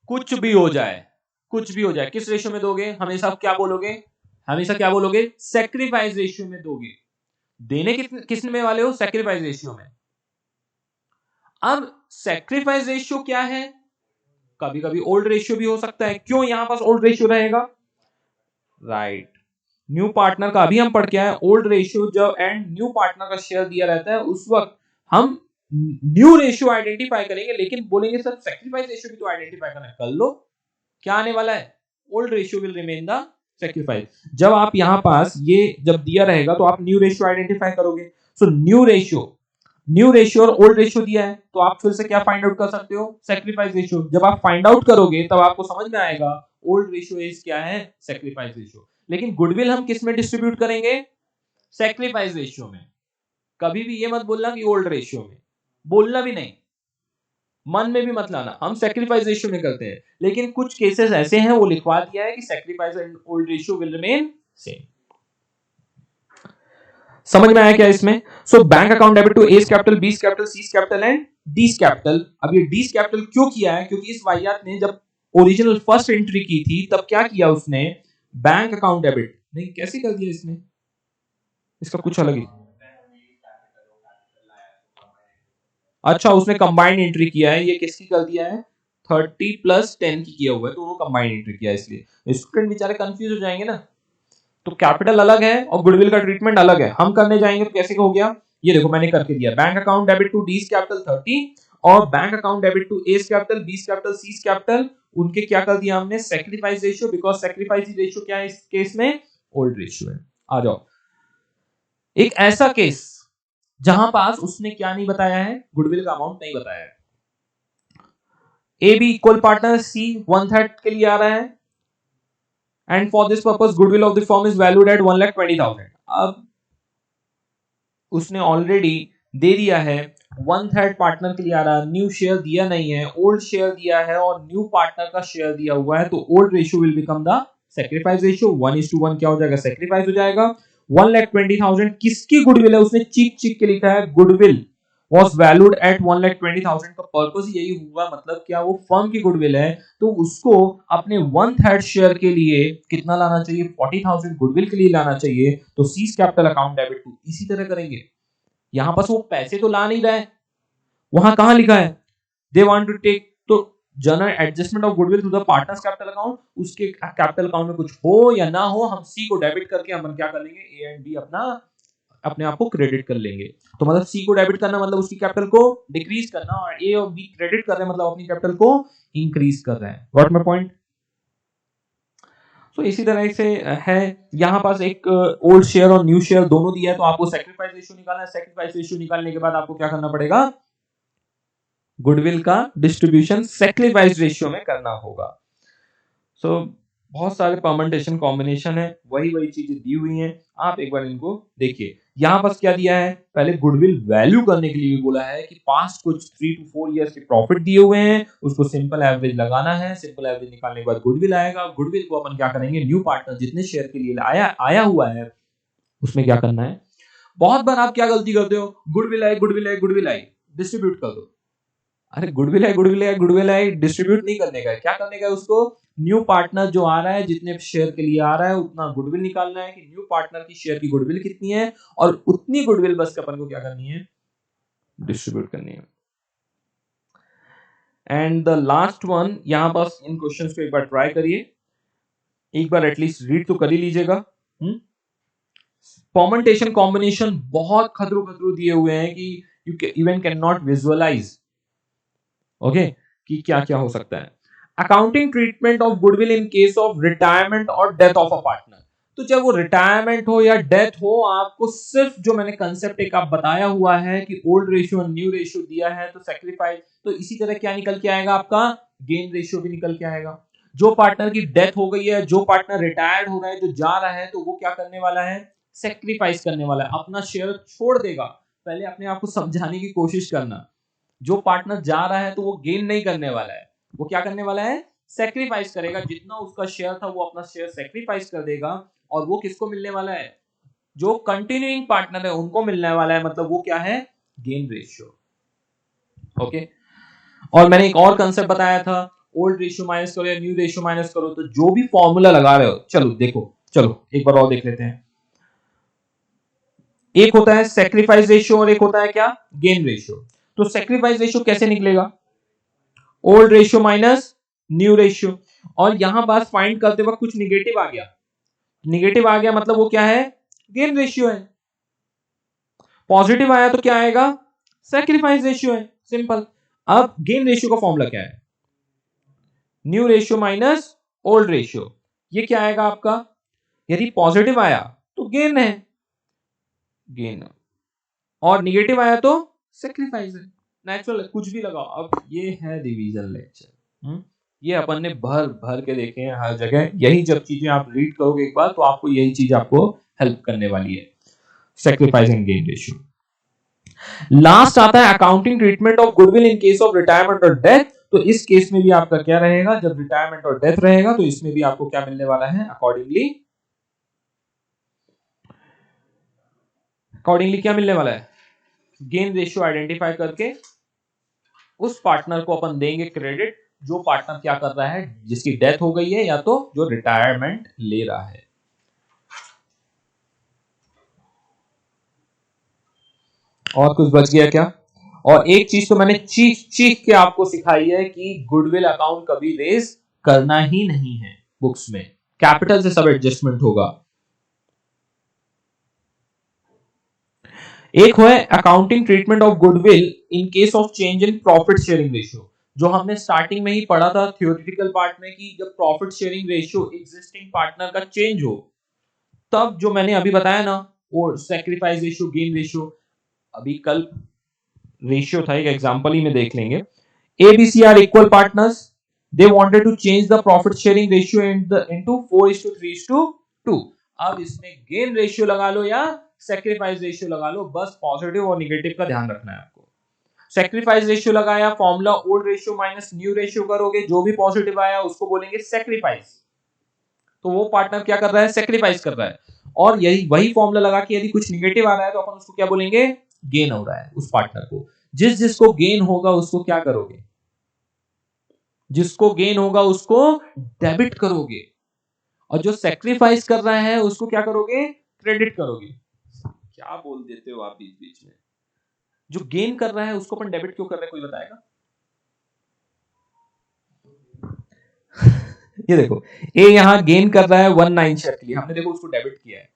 Speaker 1: कुछ भी हो जाए, कुछ भी हो जाए, किस रेशियो में दोगे, हमेशा क्या बोलोगे, हमेशा क्या बोलोगे, सैक्रिफाइस रेशियो में दोगे। देने किस में वाले हो, सैक्रिफाइस रेशियो में। अब सैक्रिफाइस रेशियो क्या है, कभी कभी ओल्ड रेशियो भी हो सकता है, क्यों यहां पास ओल्ड रेशियो रहेगा, राइट, न्यू पार्टनर का अभी हम पढ़ के आए, ओल्ड रेशियो जब एंड न्यू पार्टनर का शेयर दिया रहता है उस वक्त हम न्यू रेशियो आइडेंटिफाई करेंगे, लेकिन बोलेंगे सर सैक्रिफाइस रेशियो भी तो आइडेंटिफाई करना है, कर लो, क्या आने वाला है, old ratio will remain the sacrifice. जब आप यहां पास ये जब दिया रहेगा तो आप न्यू रेशियो आइडेंटिफाई करोगे, सो न्यू रेशियो और ओल्ड रेशियो दिया है तो आप फिर से क्या फाइंड आउट कर सकते हो, सैक्रिफाइस रेशियो। जब आप फाइंड आउट करोगे तब आपको समझ में आएगा ओल्ड रेशियो इज क्या है, सैक्रिफाइस रेशियो। लेकिन गुडविल हम किस में डिस्ट्रीब्यूट करेंगे, सैक्रिफाइस रेशियो में। कभी भी ये मत बोलना कि ओल्ड रेशियो में, बोलना भी नहीं, मन में भी मत लाना, हम सैक्रिफाइस रेशियो में करते हैं, लेकिन कुछ केसेस ऐसे हैं वो लिखवा दिया है कि sacrifice and old ratio will remain same. समझ में आया क्या इसमें। So bank account debit to S capital, B capital, C capital and D capital. अब ये डी कैपिटल क्यों किया है, क्योंकि इस वाहियात ने जब ओरिजिनल फर्स्ट एंट्री की थी तब क्या किया उसने, बैंक अकाउंट डेबिट नहीं, कैसे कर दिया इसने, इसका कुछ अलग ही, अच्छा उसने कंबाइंड एंट्री किया है, ये किसकी कर दिया है, 30 + 10 की किया हुआ है, तो वो कंबाइंड एंट्री किया है, इसलिए स्टूडेंट बेचारे कंफ्यूज हो जाएंगे ना। तो कैपिटल अलग है और गुडविल का ट्रीटमेंट अलग है, हम करने जाएंगे तो कैसे हो गया, ये देखो मैंने करके दिया, bank account debit to D capital 30 और bank account debit to A capital, B capital, C capital, उनके क्या कर दिया हमने, sacrifice ratio, because sacrifice ratio क्या है इस केस में, ओल्ड रेशियो है। आ जाओ एक ऐसा केस जहां पास उसने क्या नहीं बताया है, गुडविल का अमाउंट नहीं बताया है, ए बी इक्वल पार्टनर, सी 1/3 के लिए आ रहा है, and for this purpose goodwill of the firm is valued at 1,20,000। अब उसने ऑलरेडी दे दिया है, 1/3 पार्टनर के लिए आ रहा है, न्यू शेयर दिया नहीं है, ओल्ड शेयर दिया है और न्यू पार्टनर का शेयर दिया हुआ है, तो old ratio will become the sacrifice ratio, 1:1 क्या हो जाएगा, सैक्रिफाइस हो जाएगा। 1,20,000 किसकी गुडविल है, उसने चीक के लिखा है, गुडविल was valued at 1,20,000 का पर्पस यही हुआ, मतलब क्या वो फर्म की गुडविल है तो उसको अपने 1/3 शेयर के लिए कितना लाना चाहिए, 40,000 गुडविल के लिए लाना चाहिए, तो C's capital account debit to इसी तरह करेंगे। यहां पास वो पैसे तो ला नहीं रहा है, वहां कहां लिखा है, दे वांट टू टेक, तो general adjustment of goodwill to the partners capital account, उसके कैपिटल अकाउंट में कुछ हो या ना हो, हम सी को डेबिट करके हम क्या कर लेंगे, ए एंड बी अपने आप को क्रेडिट कर लेंगे। तो मतलब सी को डेबिट करना मतलब उसकी कैपिटल को डिक्रीज करना, और ए और बी क्रेडिट कर रहे हैं मतलब अपनी कैपिटल को इंक्रीज कर रहे हैं। Got my point. तो इसी तरह से है, यहां पास एक ओल्ड शेयर और न्यू शेयर दोनों दिया है, तो आपको सैक्रिफाइस रेशियो निकालना है, सैक्रिफाइस रेशियो निकालने के बाद आपको क्या करना पड़ेगा, गुडविल का डिस्ट्रीब्यूशन सैक्रिफाइस रेशियो में करना होगा। सो बहुत सारे परम्यूटेशन कॉम्बिनेशन है, वही चीजें दी हुई हैं, आप एक बार इनको देखिए। यहां पास क्या दिया है, पहले गुडविल वैल्यू करने के लिए भी बोला है कि पास्ट कुछ 3 to 4 इयर्स के प्रॉफिट दिए हुए हैं, उसको सिंपल एवरेज लगाना है, सिंपल एवरेज निकालने के बाद गुडविल आएगा, गुडविल को अपन क्या करेंगे, न्यू पार्टनर जितने शेयर के लिए आया हुआ है उसमें क्या करना है। बहुत बार आप क्या गलती करते हो, गुडविल आई डिस्ट्रीब्यूट कर दो, अरे गुडविल आई डिस्ट्रीब्यूट नहीं करने का है, क्या करने का है, उसको न्यू पार्टनर जो आ रहा है जितने शेयर के लिए आ रहा है उतना गुडविल निकालना है कि न्यू पार्टनर की शेयर की गुडविल कितनी है, और उतनी गुडविल बस अपन को क्या करनी है, डिस्ट्रीब्यूट करनी है। एंड द लास्ट वन, यहां पास इन क्वेश्चंस को एक बार ट्राई करिए, एक बार एटलीस्ट रीड तो कर ही लीजिएगा। परम्यूटेशन कॉम्बिनेशन बहुत खतरू दिए हुए हैं कि you even can not visualize, okay, कि क्या क्या हो सकता है। Accounting treatment of goodwill in case of retirement और डेथ ऑफ अ पार्टनर, तो चाहे वो रिटायरमेंट हो या डेथ हो, आपको सिर्फ जो मैंने कंसेप्ट एक आप बताया हुआ है कि ओल्ड रेशियो और न्यू रेशियो दिया है तो सेक्रीफाइस, तो इसी तरह क्या निकल के आएगा आपका गेन रेशियो भी निकल के आएगा। जो पार्टनर की डेथ हो गई है, जो पार्टनर रिटायर्ड हो रहा है, जो जा रहा है, तो वो क्या करने वाला है, सेक्रीफाइस करने वाला है, अपना शेयर छोड़ देगा। पहले अपने आप को समझाने की कोशिश करना, जो पार्टनर जा रहा है तो वो गेन नहीं करने वाला है, वो क्या करने वाला है, सेक्रीफाइस करेगा। जितना उसका शेयर था वो अपना शेयर सेक्रीफाइस कर देगा, और वो किसको मिलने वाला है, जो कंटिन्यूइंग पार्टनर है उनको मिलने वाला है, मतलब वो क्या है, गेन रेशियो। ओके, और मैंने एक और कंसेप्ट बताया था, ओल्ड रेशियो माइनस करो या न्यू रेशियो माइनस करो, तो जो भी फॉर्मूला लगा रहे हो, चलो देखो, चलो एक बार और देख लेते हैं। एक होता है सेक्रीफाइस रेशियो और एक होता है क्या, गेन रेशियो। तो सेक्रीफाइस रेशियो कैसे निकलेगा, old ratio minus new ratio, और यहां बस फाइंड करते वक्त कुछ निगेटिव आ गया, निगेटिव आ गया मतलब वो क्या है, गेन रेशियो है। पॉजिटिव आया तो क्या आएगा, सैक्रिफाइस रेशियो है, सिंपल। अब गेन रेशियो का फॉर्मूला क्या है, new ratio minus old ratio, ये क्या आएगा आपका, यदि पॉजिटिव आया तो गेन है, गेन, और निगेटिव आया तो सैक्रिफाइस है, नेचुरल है, कुछ भी लगाओ। अब ये है रिवीजन लेक्चर, ये अपन ने भर भर के देखे हैं हर जगह, यही जब चीजें आप रीड करोगे एक बार तो आपको यही चीज आपको हेल्प करने वाली है, sacrifice and gain ratio. Last आता है accounting treatment of goodwill in case of retirement और डेथ। तो इस केस में भी आपका क्या रहेगा, जब रिटायरमेंट और डेथ रहेगा तो इसमें भी आपको क्या मिलने वाला है, अकॉर्डिंगली क्या मिलने वाला है, गेन रेशियो आइडेंटिफाई करके उस पार्टनर को अपन देंगे क्रेडिट, जो पार्टनर क्या कर रहा है, जिसकी डेथ हो गई है या तो जो रिटायरमेंट ले रहा है। और कुछ बच गया क्या, और एक चीज तो मैंने चीख चीख के आपको सिखाई है कि गुडविल अकाउंट कभी रेज करना ही नहीं है बुक्स में, कैपिटल से सब एडजस्टमेंट होगा। एक है accounting treatment of goodwill in case of change in profit sharing ratio, जो हमने स्टार्टिंग में ही पढ़ा था थ्योरेटिकल पार्ट में कि जब profit sharing ratio existing partner का चेंज हो, तब जो मैंने अभी बताया ना, वो सैक्रिफाइस रेशियो, गेन रेशियो, अभी कल रेशियो था, एक एग्जांपल ही में देख लेंगे। ABC are equal partners, they wanted to change the profit sharing ratio into 4:3:2। अब इसमें गेन रेशियो लगा लो या सैक्रिफाइस रेशियो लगा लो, बस पॉजिटिव और नेगेटिव का ध्यान रखना है आपको। सैक्रिफाइस रेशियो लगाया, formula old ratio minus new ratio करोगे, जो भी पॉजिटिव आया उसको बोलेंगे सैक्रिफाइस, तो वो पार्टनर क्या कर रहा है, सैक्रिफाइस कर रहा है। और यही वही फॉर्मूला लगा के यदि कुछ नेगेटिव आ रहा है तो अपन उसको क्या बोलेंगे, गेन हो रहा है उस पार्टनर को। जिस जिसको गेन होगा उसको क्या करोगे, जिसको गेन होगा उसको डेबिट करोगे, और जो सैक्रिफाइस कर रहा है उसको क्या करोगे, क्रेडिट करोगे। क्या बोल देते हो आप बीच बीच में, जो गेन कर रहा है उसको अपन डेबिट क्यों कर रहे हैं, कोई बताएगा। ये देखो, ए यहां गेन कर रहा है 19 शेयर के लिए, हमने देखो उसको डेबिट किया है,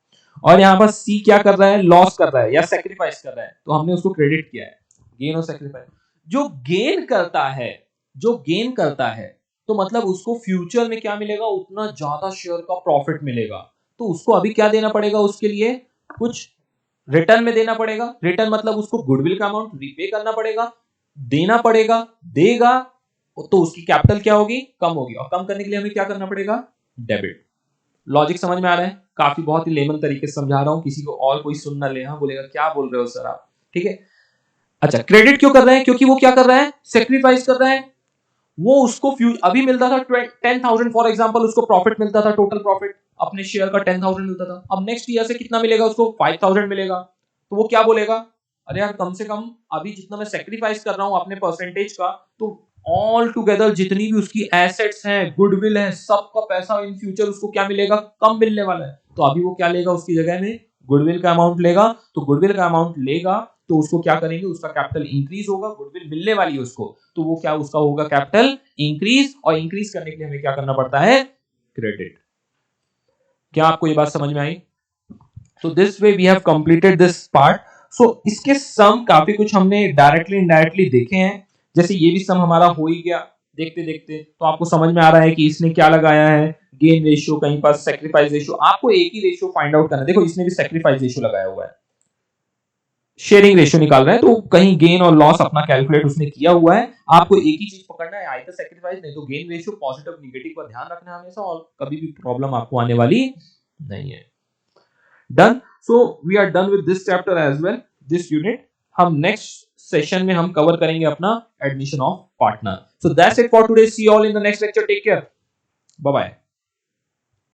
Speaker 1: और यहां पर सी क्या कर रहा है, लॉस कर रहा है या सैक्रिफाइस कर रहा है, तो हमने उसको क्रेडिट किया है, गेन और सैक्रिफाइस। जो गेन करता है, जो गेन करता है, तो मतलब उसको फ्यूचर में क्या मिलेगा, उतना ज्यादा शेयर का प्रॉफिट मिलेगा, तो उसको अभी क्या देना पड़ेगा, उसके लिए कुछ रिटर्न में देना पड़ेगा। रिटर्न मतलब उसको गुडविल का अमाउंट रीपे करना पड़ेगा, देना पड़ेगा, देगा, तो उसकी कैपिटल क्या होगी, कम होगी, और कम करने के लिए हमें क्या करना पड़ेगा, डेबिट। लॉजिक समझ में आ रहा है, काफी बहुत ही लेमन तरीके से समझा रहा हूं, किसी को और कोई सुन ना ले, हाँ बोलेगा क्या बोल रहे हो सर आप, ठीक है। अच्छा, क्रेडिट क्यों कर रहे हैं, क्योंकि वो क्या कर रहा है, सेक्रीफाइस कर रहा है। वो उसको अभी मिलता था 10,000 फॉर एग्जांपल, उसको प्रॉफिट मिलता था, टोटल प्रॉफिट अपने शेयर का 10,000 मिलता था, अब नेक्स्ट ईयर से कितना मिलेगा उसको, 5,000 मिलेगा, तो वो क्या बोलेगा, अरे यार कम से कम अभी जितना मैं सेक्रीफाइस कर रहा हूं अपने परसेंटेज का, तो ऑल टुगेदर जितनी भी उसकी एसेट्स हैं, गुडविल है, सबका पैसा इन फ्यूचर उसको क्या मिलेगा, कम मिलने वाला है, तो अभी वो क्या लेगा, उसकी जगह में गुडविल का अमाउंट लेगा। तो गुडविल का अमाउंट लेगा तो उसको क्या करेंगे, उसका कैपिटल इंक्रीज होगा, गुडविल मिलने वाली है उसको, तो वो क्या उसका होगा, कैपिटल इंक्रीज, और इंक्रीज करने के लिए हमें क्या करना पड़ता है, क्रेडिट। क्या आपको ये बात समझ में आई। So this way we have completed this part. So इसके सम काफी कुछ हमने डायरेक्टली इनडायरेक्टली देखे हैं, जैसे ये भी सम हमारा हो ही गया, देखते देखते तो आपको समझ में आ रहा है कि इसने क्या लगाया है, गेन रेशियो, कहीं पर सेक्रीफाइस रेशियो। आपको एक ही रेशियो फाइंड आउट करना है। देखो इसने भी सेक्रीफाइस रेशियो लगाया हुआ है, शेयरिंग रेशियो निकाल रहा है, तो कहीं गेन और लॉस अपना कैलकुलेट उसने किया हुआ है। आपको एक ही चीज पकड़ना है, आइदर सेक्रीफाइस नहीं तो गेन रेशियो, पॉजिटिव नेगेटिव का ध्यान रखना है हमेशा, और कभी भी प्रॉब्लम आपको आने वाली नहीं है। Done. So we are done with this chapter as well, this unit. हम नेक्स्ट सेशन में हम कवर करेंगे अपना admission of partner. So that's it for today, see you all in the next lecture, take care, bye bye.